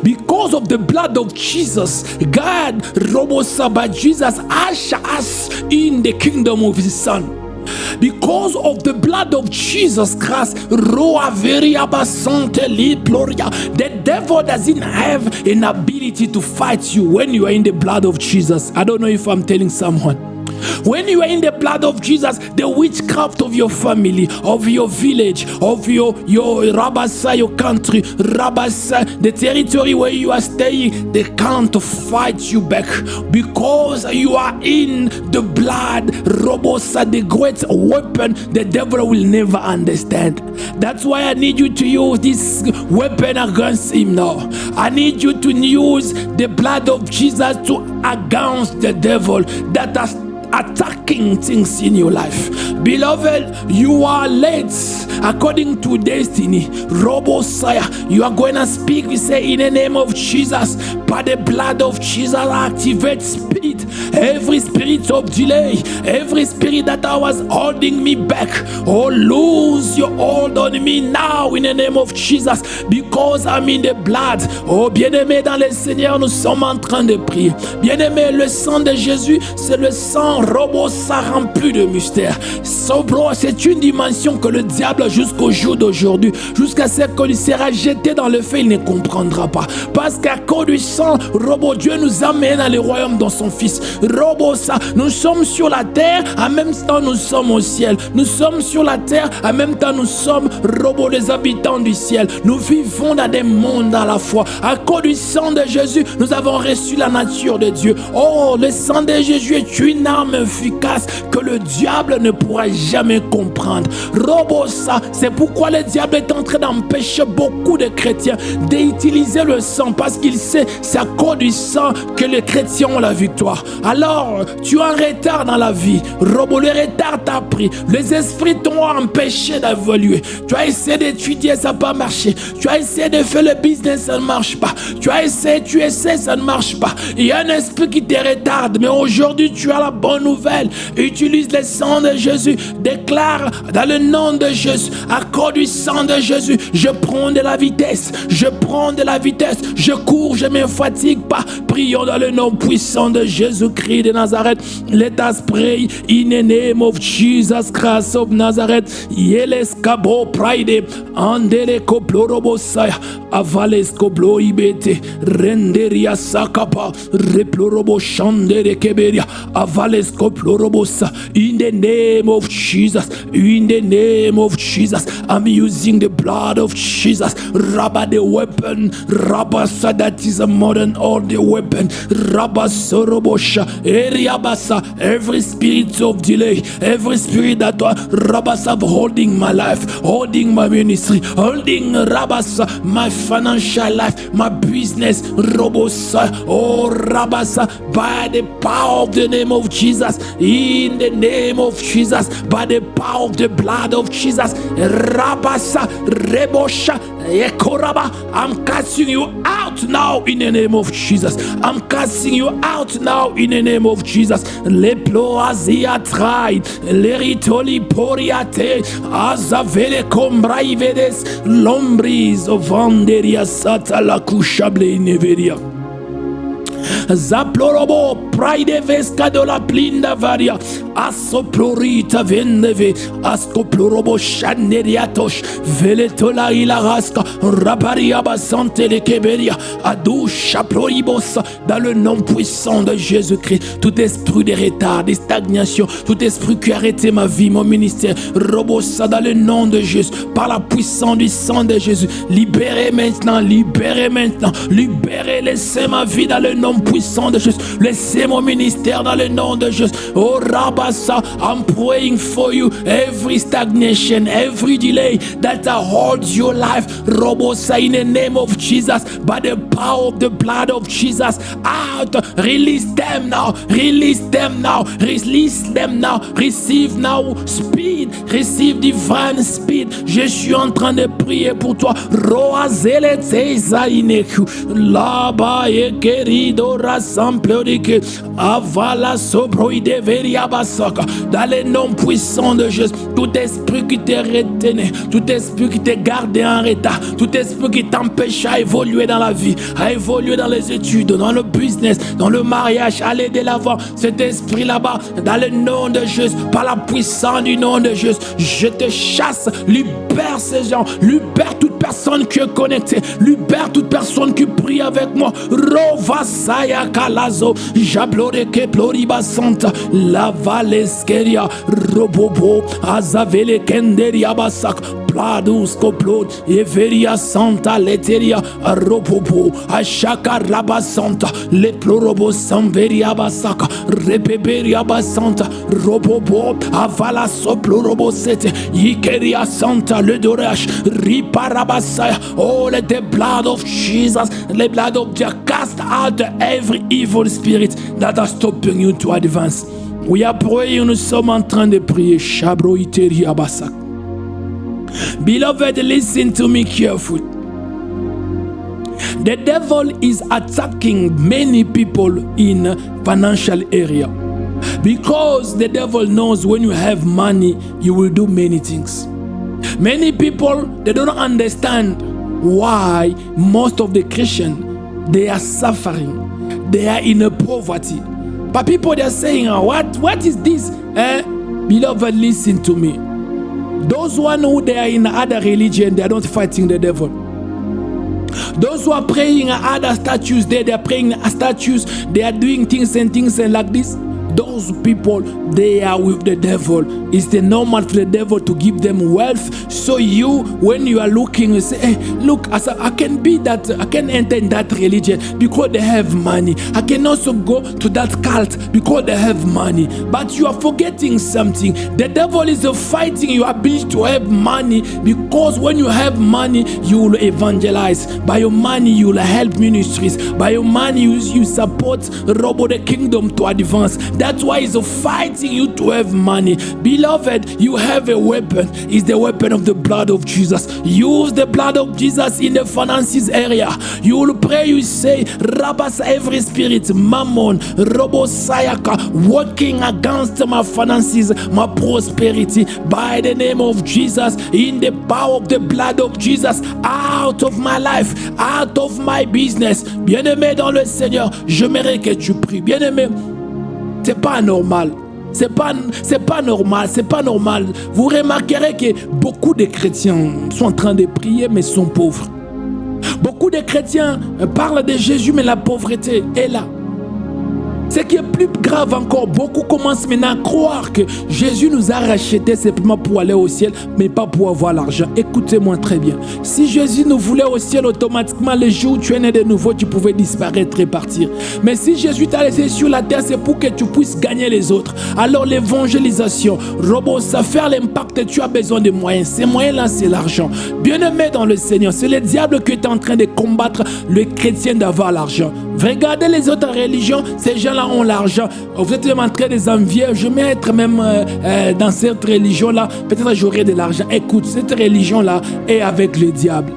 [SPEAKER 1] Because of the blood of Jesus, God, Robosaba, Jesus usher us in the kingdom of His Son. Because of the blood of Jesus Christ, the devil doesn't have an ability to fight you when you are in the blood of Jesus. I don't know if I'm telling someone. When you are in the blood of Jesus, the witchcraft of your family, of your village, of your Rabasa, your country, Rabasa, the territory where you are staying, they can't fight you back because you are in the blood. Robosa, the great weapon the devil will never understand. That's why I need you to use this weapon against him now. I need you to use the blood of Jesus to against the devil that has attacking things in your life. Beloved, you are late according to destiny. Robosaya, you are going to speak. We say in the name of Jesus, by the blood of Jesus, activate spirit. Every spirit of delay, every spirit that I was holding me back, oh, lose your hold on me now in the name of Jesus, because I'm in the blood. Oh, bien-aimé dans le Seigneur, nous sommes en train de prier. Bien-aimé, le sang de Jésus, c'est le sang robot, ça rempli de mystère. Sobro, c'est une dimension que le diable jusqu'au jour d'aujourd'hui, jusqu'à ce qu'il sera jeté dans le feu, il ne comprendra pas. Parce qu'à cause du sang, robot, Dieu nous amène dans le royaume dans son Fils. Robot, ça, nous sommes sur la terre, en même temps nous sommes au ciel. Nous sommes sur la terre, en même temps nous sommes, robot, les habitants du ciel. Nous vivons dans des mondes à la fois. À cause du sang de Jésus, nous avons reçu la nature de Dieu. Oh, le sang de Jésus est une arme efficace que le diable ne pourra jamais comprendre. Robot, ça, c'est pourquoi le diable est en train d'empêcher beaucoup de chrétiens d'utiliser le sang, parce qu'il sait c'est à cause du sang que les chrétiens ont la victoire. Alors, tu es en retard dans la vie. Robot, le retard t'a pris. Les esprits t'ont empêché d'évoluer. Tu as essayé d'étudier, ça n'a pas marché. Tu as essayé de faire le business, ça ne marche pas. Tu essaies, ça ne marche pas. Il y a un esprit qui te retarde, mais aujourd'hui, tu as la bonne nouvelle. Utilise le sang de Jésus. Déclare dans le nom de Jésus, à cause du sang de Jésus, je prends de la vitesse. Je prends de la vitesse. Je cours, je ne me fatigue pas. Prions dans le nom puissant de Jésus-Christ de Nazareth. Let us pray in the name of Jesus Christ of Nazareth. Yeles kabo pride. Andere koplorobosaya. Avales koblo ibete. Renderia sakapa. Replorobo shandere keberia. Avales koplorobosa. In the name of Jesus. In the name of Jesus. I'm using the blood of Jesus. Rabba the weapon. Rabba sa that is a modern all the weapon. Rabba sorobosha. Eriabasa. Every spirit of delay. Every spirit that Rabasa holding my life. Holding my ministry. Holding Rabasa. My financial life. My business. Robosa. Oh Rabasa. By the power of the name of Jesus. In the name of Jesus. By the power of the blood of Jesus. Rabasa. Rebosha. I'm casting you out now in the name of Jesus. I'm casting you out now in the name of Jesus. Leploazia tried. Leritoli poriate. Azavele combraivedes. Lombris of Vanderia Sata la Cushable Neveria. Zaplorobo, Pride Vescadola Plinda Varia, Asoplorita Vendeve, Ascoplorobo Chaneriatosh, Veletola Ilaraska, Rabaria Basante le Keberia, Adou Chaploribos, dans le nom puissant de Jésus-Christ. Tout esprit de retard, de stagnation, tout esprit qui a arrêté ma vie, mon ministère, Robosa, dans le nom de Jésus, par la puissance du sang de Jésus, libérez maintenant, libérez maintenant, libérez, laissez ma vie dans le nom puissant de Jésus, laissez mon ministère dans le nom de Jésus. Oh Rabasa, I'm praying for you, every stagnation, every delay that holds your life, Robosa, in the name of Jesus, by the power of the blood of Jesus, out, release them now, release them now, release them now, receive now speed, receive divine speed. Je suis en train de prier pour toi. Roazele Tezaineku, Laba Ekerido Rassemblerique, Avala Sobroide Veriabasaka, dans le nom puissant de Jésus. Tout esprit qui te retenu, tout esprit qui te gardé en retard, tout esprit qui t'empêche à évoluer dans la vie, à évoluer dans les études, dans le business, dans le mariage, aller de l'avant, cet esprit là-bas, dans le nom de Jésus, par la puissance du nom de Jésus, je te chasse, libère ces gens, libère toute personne qui est connectée, libère toute personne qui prie avec moi. Rovasaya Kalazo, Jabloreke Ploriba Santa, La Valeskeria, Robobo, Azavele Kenderia Basak, Pladus Koplod, Everia Santa Leteria, Robobo, Ashaka Rabasanta, Le Plorobo Samveria Basaka, Rebeberia Basanta, Robobo, Avala Soplorobo Sete, Ikeria Santa, Le Dorash, Riparabasaya. Oh, let the blood of Jesus, the blood of Jesus cast out every evil spirit that are stopping you to advance. We are praying, nous sommes en train de prier. Shabro Iteria Basak. Beloved, listen to me carefully. The devil is attacking many people in financial area because the devil knows when you have money, you will do many things. Many people, they don't understand why most of the Christians, they are suffering. They are in a poverty. But people, they are saying, what is this? Beloved, listen to me. Those one who they are in other religion, they are not fighting the devil. Those who are praying at other statues, they are praying at statues, they are doing things and like this. Those people, they are with the devil. It's the normal for the devil to give them wealth. So you, when you are looking, you say, hey, look, I can be that, I can enter in that religion because they have money. I can also go to that cult because they have money. But you are forgetting something. The devil is fighting your ability to have money, because when you have money, you will evangelize. By your money, you will help ministries. By your money, you support the kingdom to advance. That's why he's fighting you to have money. Beloved, you have a weapon. It's the weapon of the blood of Jesus. Use the blood of Jesus in the finances area. You will pray, you say, Rabas, every spirit, mammon, robo sayaka, working against my finances, my prosperity, by the name of Jesus, in the power of the blood of Jesus, out of my life, out of my business. Bien-aimé dans le Seigneur, j'aimerais que tu pries. Bien-aimé, c'est pas normal. C'est pas normal. Vous remarquerez que beaucoup de chrétiens sont en train de prier mais sont pauvres. Beaucoup de chrétiens parlent de Jésus mais la pauvreté est là. Ce qui est plus grave encore, beaucoup commencent maintenant à croire que Jésus nous a rachetés simplement pour aller au ciel, mais pas pour avoir l'argent. Écoutez-moi très bien. Si Jésus nous voulait au ciel, automatiquement, le jour où tu es né de nouveau, tu pouvais disparaître et partir. Mais si Jésus t'a laissé sur la terre, c'est pour que tu puisses gagner les autres. Alors l'évangélisation, ça faire l'impact, tu as besoin de moyens. Ces moyens-là, c'est l'argent. Bien-aimé dans le Seigneur, c'est le diable qui est en train de combattre le chrétien d'avoir l'argent. Regardez les autres religions, ces gens-là ont l'argent. Vous êtes même en train de les envier. Je vais être même dans cette religion-là. Peut-être j'aurai de l'argent. Écoute, cette religion-là est avec le diable.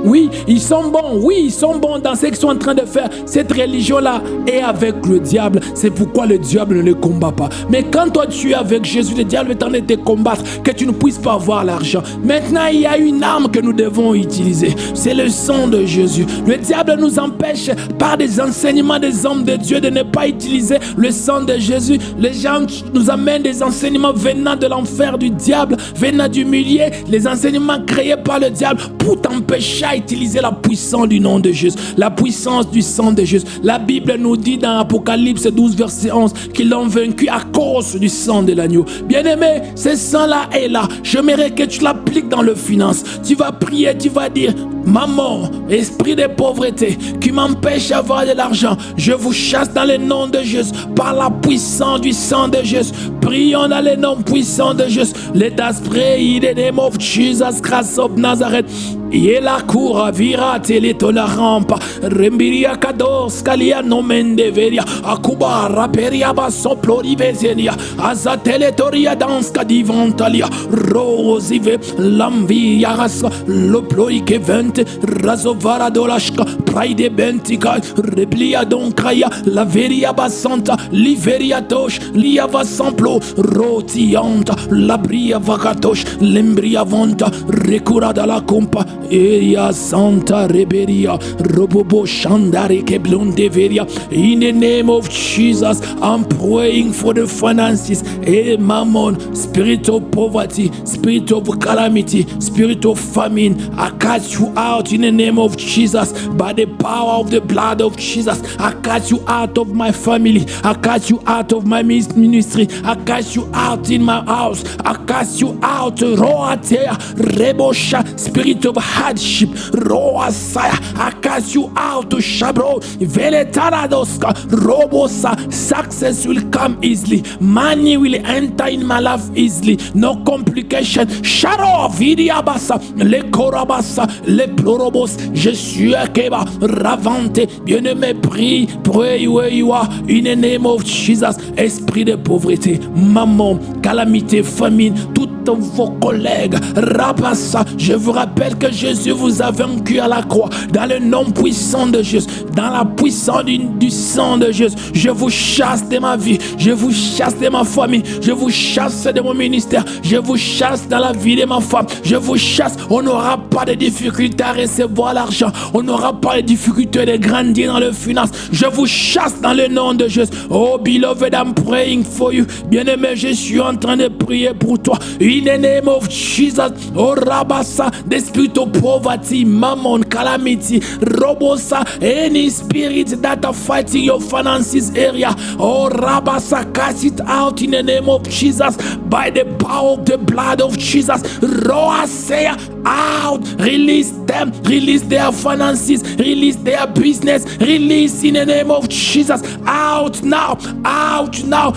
[SPEAKER 1] Oui, ils sont bons. Oui, ils sont bons dans ce qu'ils sont en train de faire. Cette religion-là est avec le diable. C'est pourquoi le diable ne les combat pas. Mais quand toi tu es avec Jésus, le diable est en train de te combattre, que tu ne puisses pas avoir l'argent. Maintenant, il y a une arme que nous devons utiliser. C'est le sang de Jésus. Le diable nous empêche par des enseignements des hommes de Dieu de ne pas utiliser le sang de Jésus. Les gens nous amènent des enseignements venant de l'enfer du diable, venant du milieu, les enseignements créés par le diable pour t'empêcher à utiliser la puissance du nom de Jésus, la puissance du sang de Jésus. La Bible nous dit dans Apocalypse 12 verset 11 qu'ils l'ont vaincu à cause du sang de l'agneau. Bien-aimé, ce sang-là est là. J'aimerais que tu l'appliques dans le finance. Tu vas prier, tu vas dire: maman, esprit de pauvreté qui m'empêche d'avoir de l'argent, je vous chasse dans le nom de Jésus, par la puissance du sang de Jésus. Prions dans le nom puissant de Jésus. Let us pray in the name of Jesus Christ of Nazareth. Yela kura vira teletola rampa rembiria kados kalia nomende veria akuba raperia baso plorivezenia azateletoria danska divantalia rosive lamvia ras lo ploike vente razovara dolashka praide bentika replia donkaya la veria basanta liveria tosh liava samplo rotianta labria vagatosh lembria vonta recura dalla compa Eria Santa Reberia Robobo Shandari Keblondeveria. In the name of Jesus, I'm praying for the finances. Hey, Mammon, spirit of poverty, spirit of calamity, spirit of famine, I cast you out in the name of Jesus. By the power of the blood of Jesus, I cast you out of my family. I cast you out of my ministry. I cast you out in my house. I cast you out, Roatea, Rebosha, spirit of hardship, Roasaya. I cast you out to Shabro, Veletaradoska, Robosa. Success will come easily. Money will enter in my life easily. No complication. Sharo, Vidiabasa, Le Korabasa, Le Plorobos. Je suis à Keba, Ravante. Bien-aimé, prie, pray where you are. In the name of Jesus. Esprit de pauvreté, maman, calamité, famine, toutes vos collègues, Rabassa. Je vous rappelle que Jésus vous a vaincu à la croix. Dans le nom puissant de Jésus, dans la puissance du sang de Jésus, je vous chasse de ma vie, je vous chasse de ma famille, je vous chasse de mon ministère, je vous chasse dans la vie de ma femme, je vous chasse. On n'aura pas de difficulté à recevoir l'argent, on n'aura pas de difficulté de grandir dans le finance. Je vous chasse dans le nom de Jésus. Oh beloved, I'm praying for you. Bien-aimé, je suis en train de prier pour toi. In the name of Jesus, oh Rabassa, the spirit of poverty, mammon, calamity, Robosa, any spirit that are fighting your finances area, oh Rabassa, cast it out in the name of Jesus, by the power of the blood of Jesus. Roasea, out, release them, release their finances, release their business, release in the name of Jesus. Out now,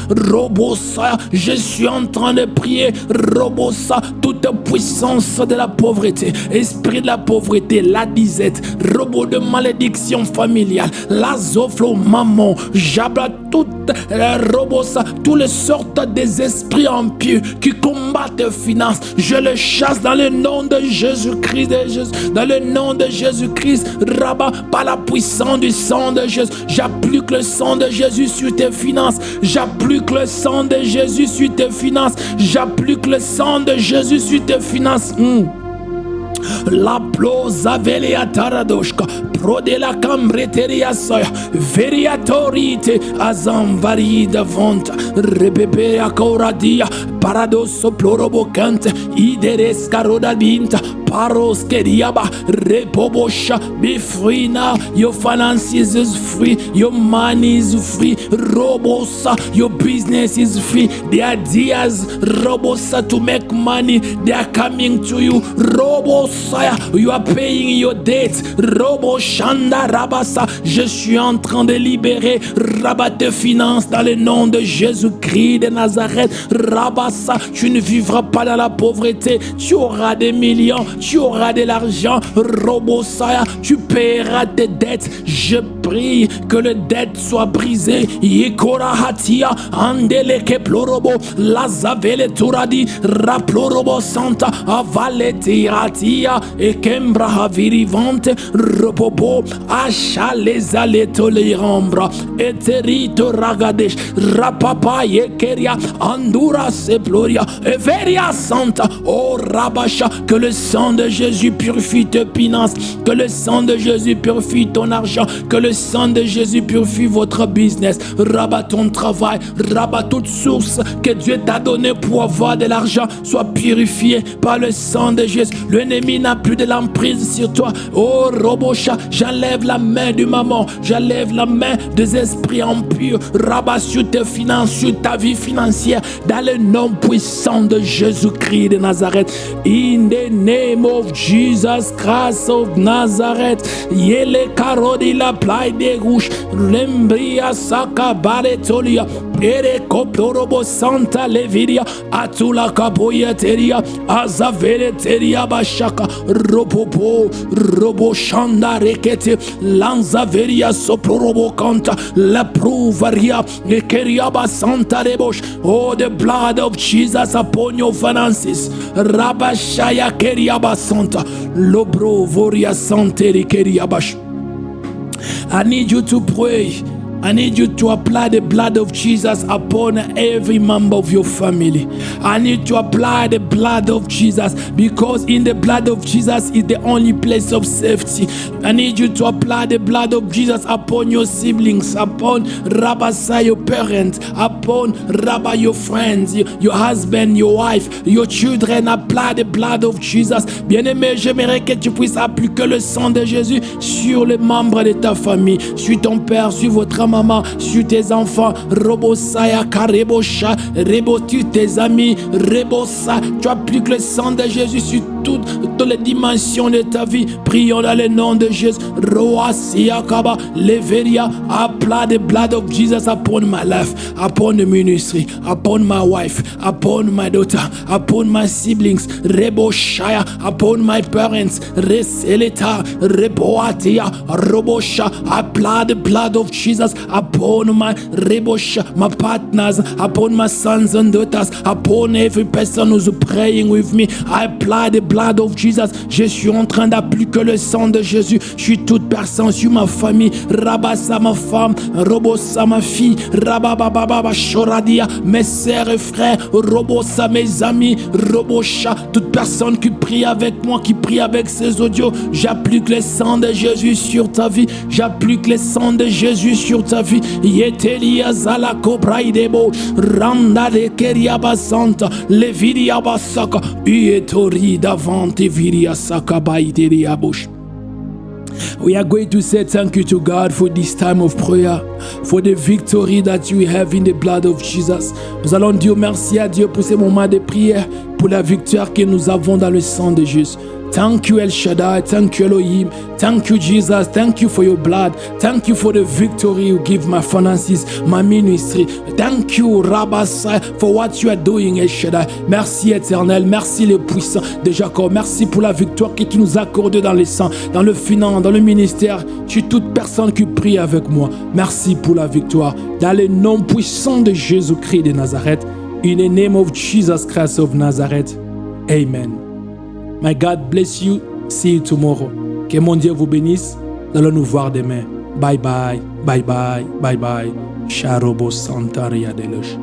[SPEAKER 1] Robosa, je suis en train de prier, Robosa, toute puissance de la pauvreté, esprit de la pauvreté, la disette, robot de malédiction familiale, la zoflo, maman, j'abla toute Robosa, toutes les sortes des esprits impieux qui combattent les finances, je les chasse dans le nom de Jésus-Christ, dans le nom de Jésus-Christ, Rabat, par la puissance du sang de Jésus, j'applique le sang de Jésus sur tes finances, j'applique le sang de Jésus sur tes finances, j'applique le sang de Jésus sur tes finances. La plosa velia taradoshka, prodela cambreteria soya, veriatorite azam varida vonta, rebebea coradia, paradosso plorobocante, ideres caroda binta, paros keriaba, repobosha, be free now, your finances is free, your money is free, robosa, your business is free, the ideas, robosa, to make money, they are coming to you, robosa, you are paying your debts, robo shanda rabasa, je suis en train de libérer rabat de finances dans le nom de Jésus-Christ de Nazareth, rabasa ça. Tu ne vivras pas dans la pauvreté. Tu auras des millions, tu auras de l'argent. Robosaya, tu paieras tes dettes. Je prie que les dettes soient brisées. Yekora hatia, andeleke plorobo, lazavele turadi, raplorobo santa, avalete ratia, ekembra havirivante, robobo, achaleza le tolérambra, eterito ragadesh, rapapa yekeria, andura seploria, everia santa, oh rabasha, que le sang de Jésus purifie tes finances, que le sang de Jésus purifie ton argent, que le sang de Jésus purifie votre business, rabat ton travail, rabat toute source que Dieu t'a donné pour avoir de l'argent, soit purifié par le sang de Jésus. L'ennemi n'a plus de l'emprise sur toi. Oh Robosha, j'enlève la main du maman, j'enlève la main des esprits impurs, rabat sur tes finances, sur ta vie financière, dans le nom puissant de Jésus-Christ de Nazareth. In the name of Jesus Christ of Nazareth. Yele karodi la play de rouge, lembria saka baletolia, ere koptorobo santa levidia, atula kaboyeteria, azaveleteria bashaka, robobo, robo shanda rekete, lanzaveria soprorobo kanta, la pruvaria, ekeria basanta rebosh. Oh, the blood of Jesus upon your finances. Rabashaya keria basanta, lobro voria sante keria bash. I need you to pray. I need you to apply the blood of Jesus upon every member of your family. I need to apply the blood of Jesus, because in the blood of Jesus is the only place of safety. I need you to apply the blood of Jesus upon your siblings, upon Rabasa, your parents, upon Rabba, your friends, your husband, your wife, your children. Apply the blood of Jesus. Bien-aimé, j'aimerais que tu puisses appliquer le sang de Jésus sur les membres de ta famille, sur ton père, sur votre maman, sur tes enfants. Robosaya karebosha, rebotu tes amis, rebosa. Tu appliques le sang de Jésus sur toutes les dimensions de ta vie. Prions dans le nom de Jésus. Roasia kaba leveria. Apply the blood of Jesus upon my life, upon the ministry, upon my wife, upon my daughter, upon my siblings. Reboshaya, upon my parents. Reseleta, reboatia, robosha. Apply the blood of Jesus upon my rebosha, my partners, upon my sons and daughters, upon every person who's praying with me. I apply the blood of Jesus. Je suis en train d'appliquer le sang de Jésus sur toute personne, sur ma famille. Rabasa, ma femme, Robosa, ma fille, Rabababa, Shoradia, mes sœurs et frères, Robosa, mes amis, Robosha, toute personne qui prie avec moi, qui prie avec ses audios. J'applique le sang de Jésus sur ta vie. J'applique le sang de Jésus sur ta vie. Yetelia zala kobraidebo, randa de keria basanta, leviria basaka, uetori davante viria saka baideria bush. We are going to say thank you to God for this time of prayer, for the victory that you have in the blood of Jesus. Nous allons dire merci à Dieu pour ces moments de prière, pour la victoire que nous avons dans le sang de Jésus. Thank you, El Shaddai. Thank you, Elohim. Thank you, Jesus. Thank you for your blood. Thank you for the victory you give my finances, my ministry. Thank you, Rabasai, for what you are doing, El Shaddai. Merci, Éternel. Merci, le puissant de Jacob. Merci pour la victoire que tu nous accordes dans les sangs, dans le finance, dans le ministère. Tu es toute personne qui prie avec moi. Merci pour la victoire. Dans le nom puissant de Jésus-Christ de Nazareth. In the name of Jesus Christ of Nazareth. Amen. My God bless you. See you tomorrow. Que mon Dieu vous bénisse. Nous allons nous voir demain. Bye bye. Bye bye. Bye bye. Sharobo Santaria Deloche.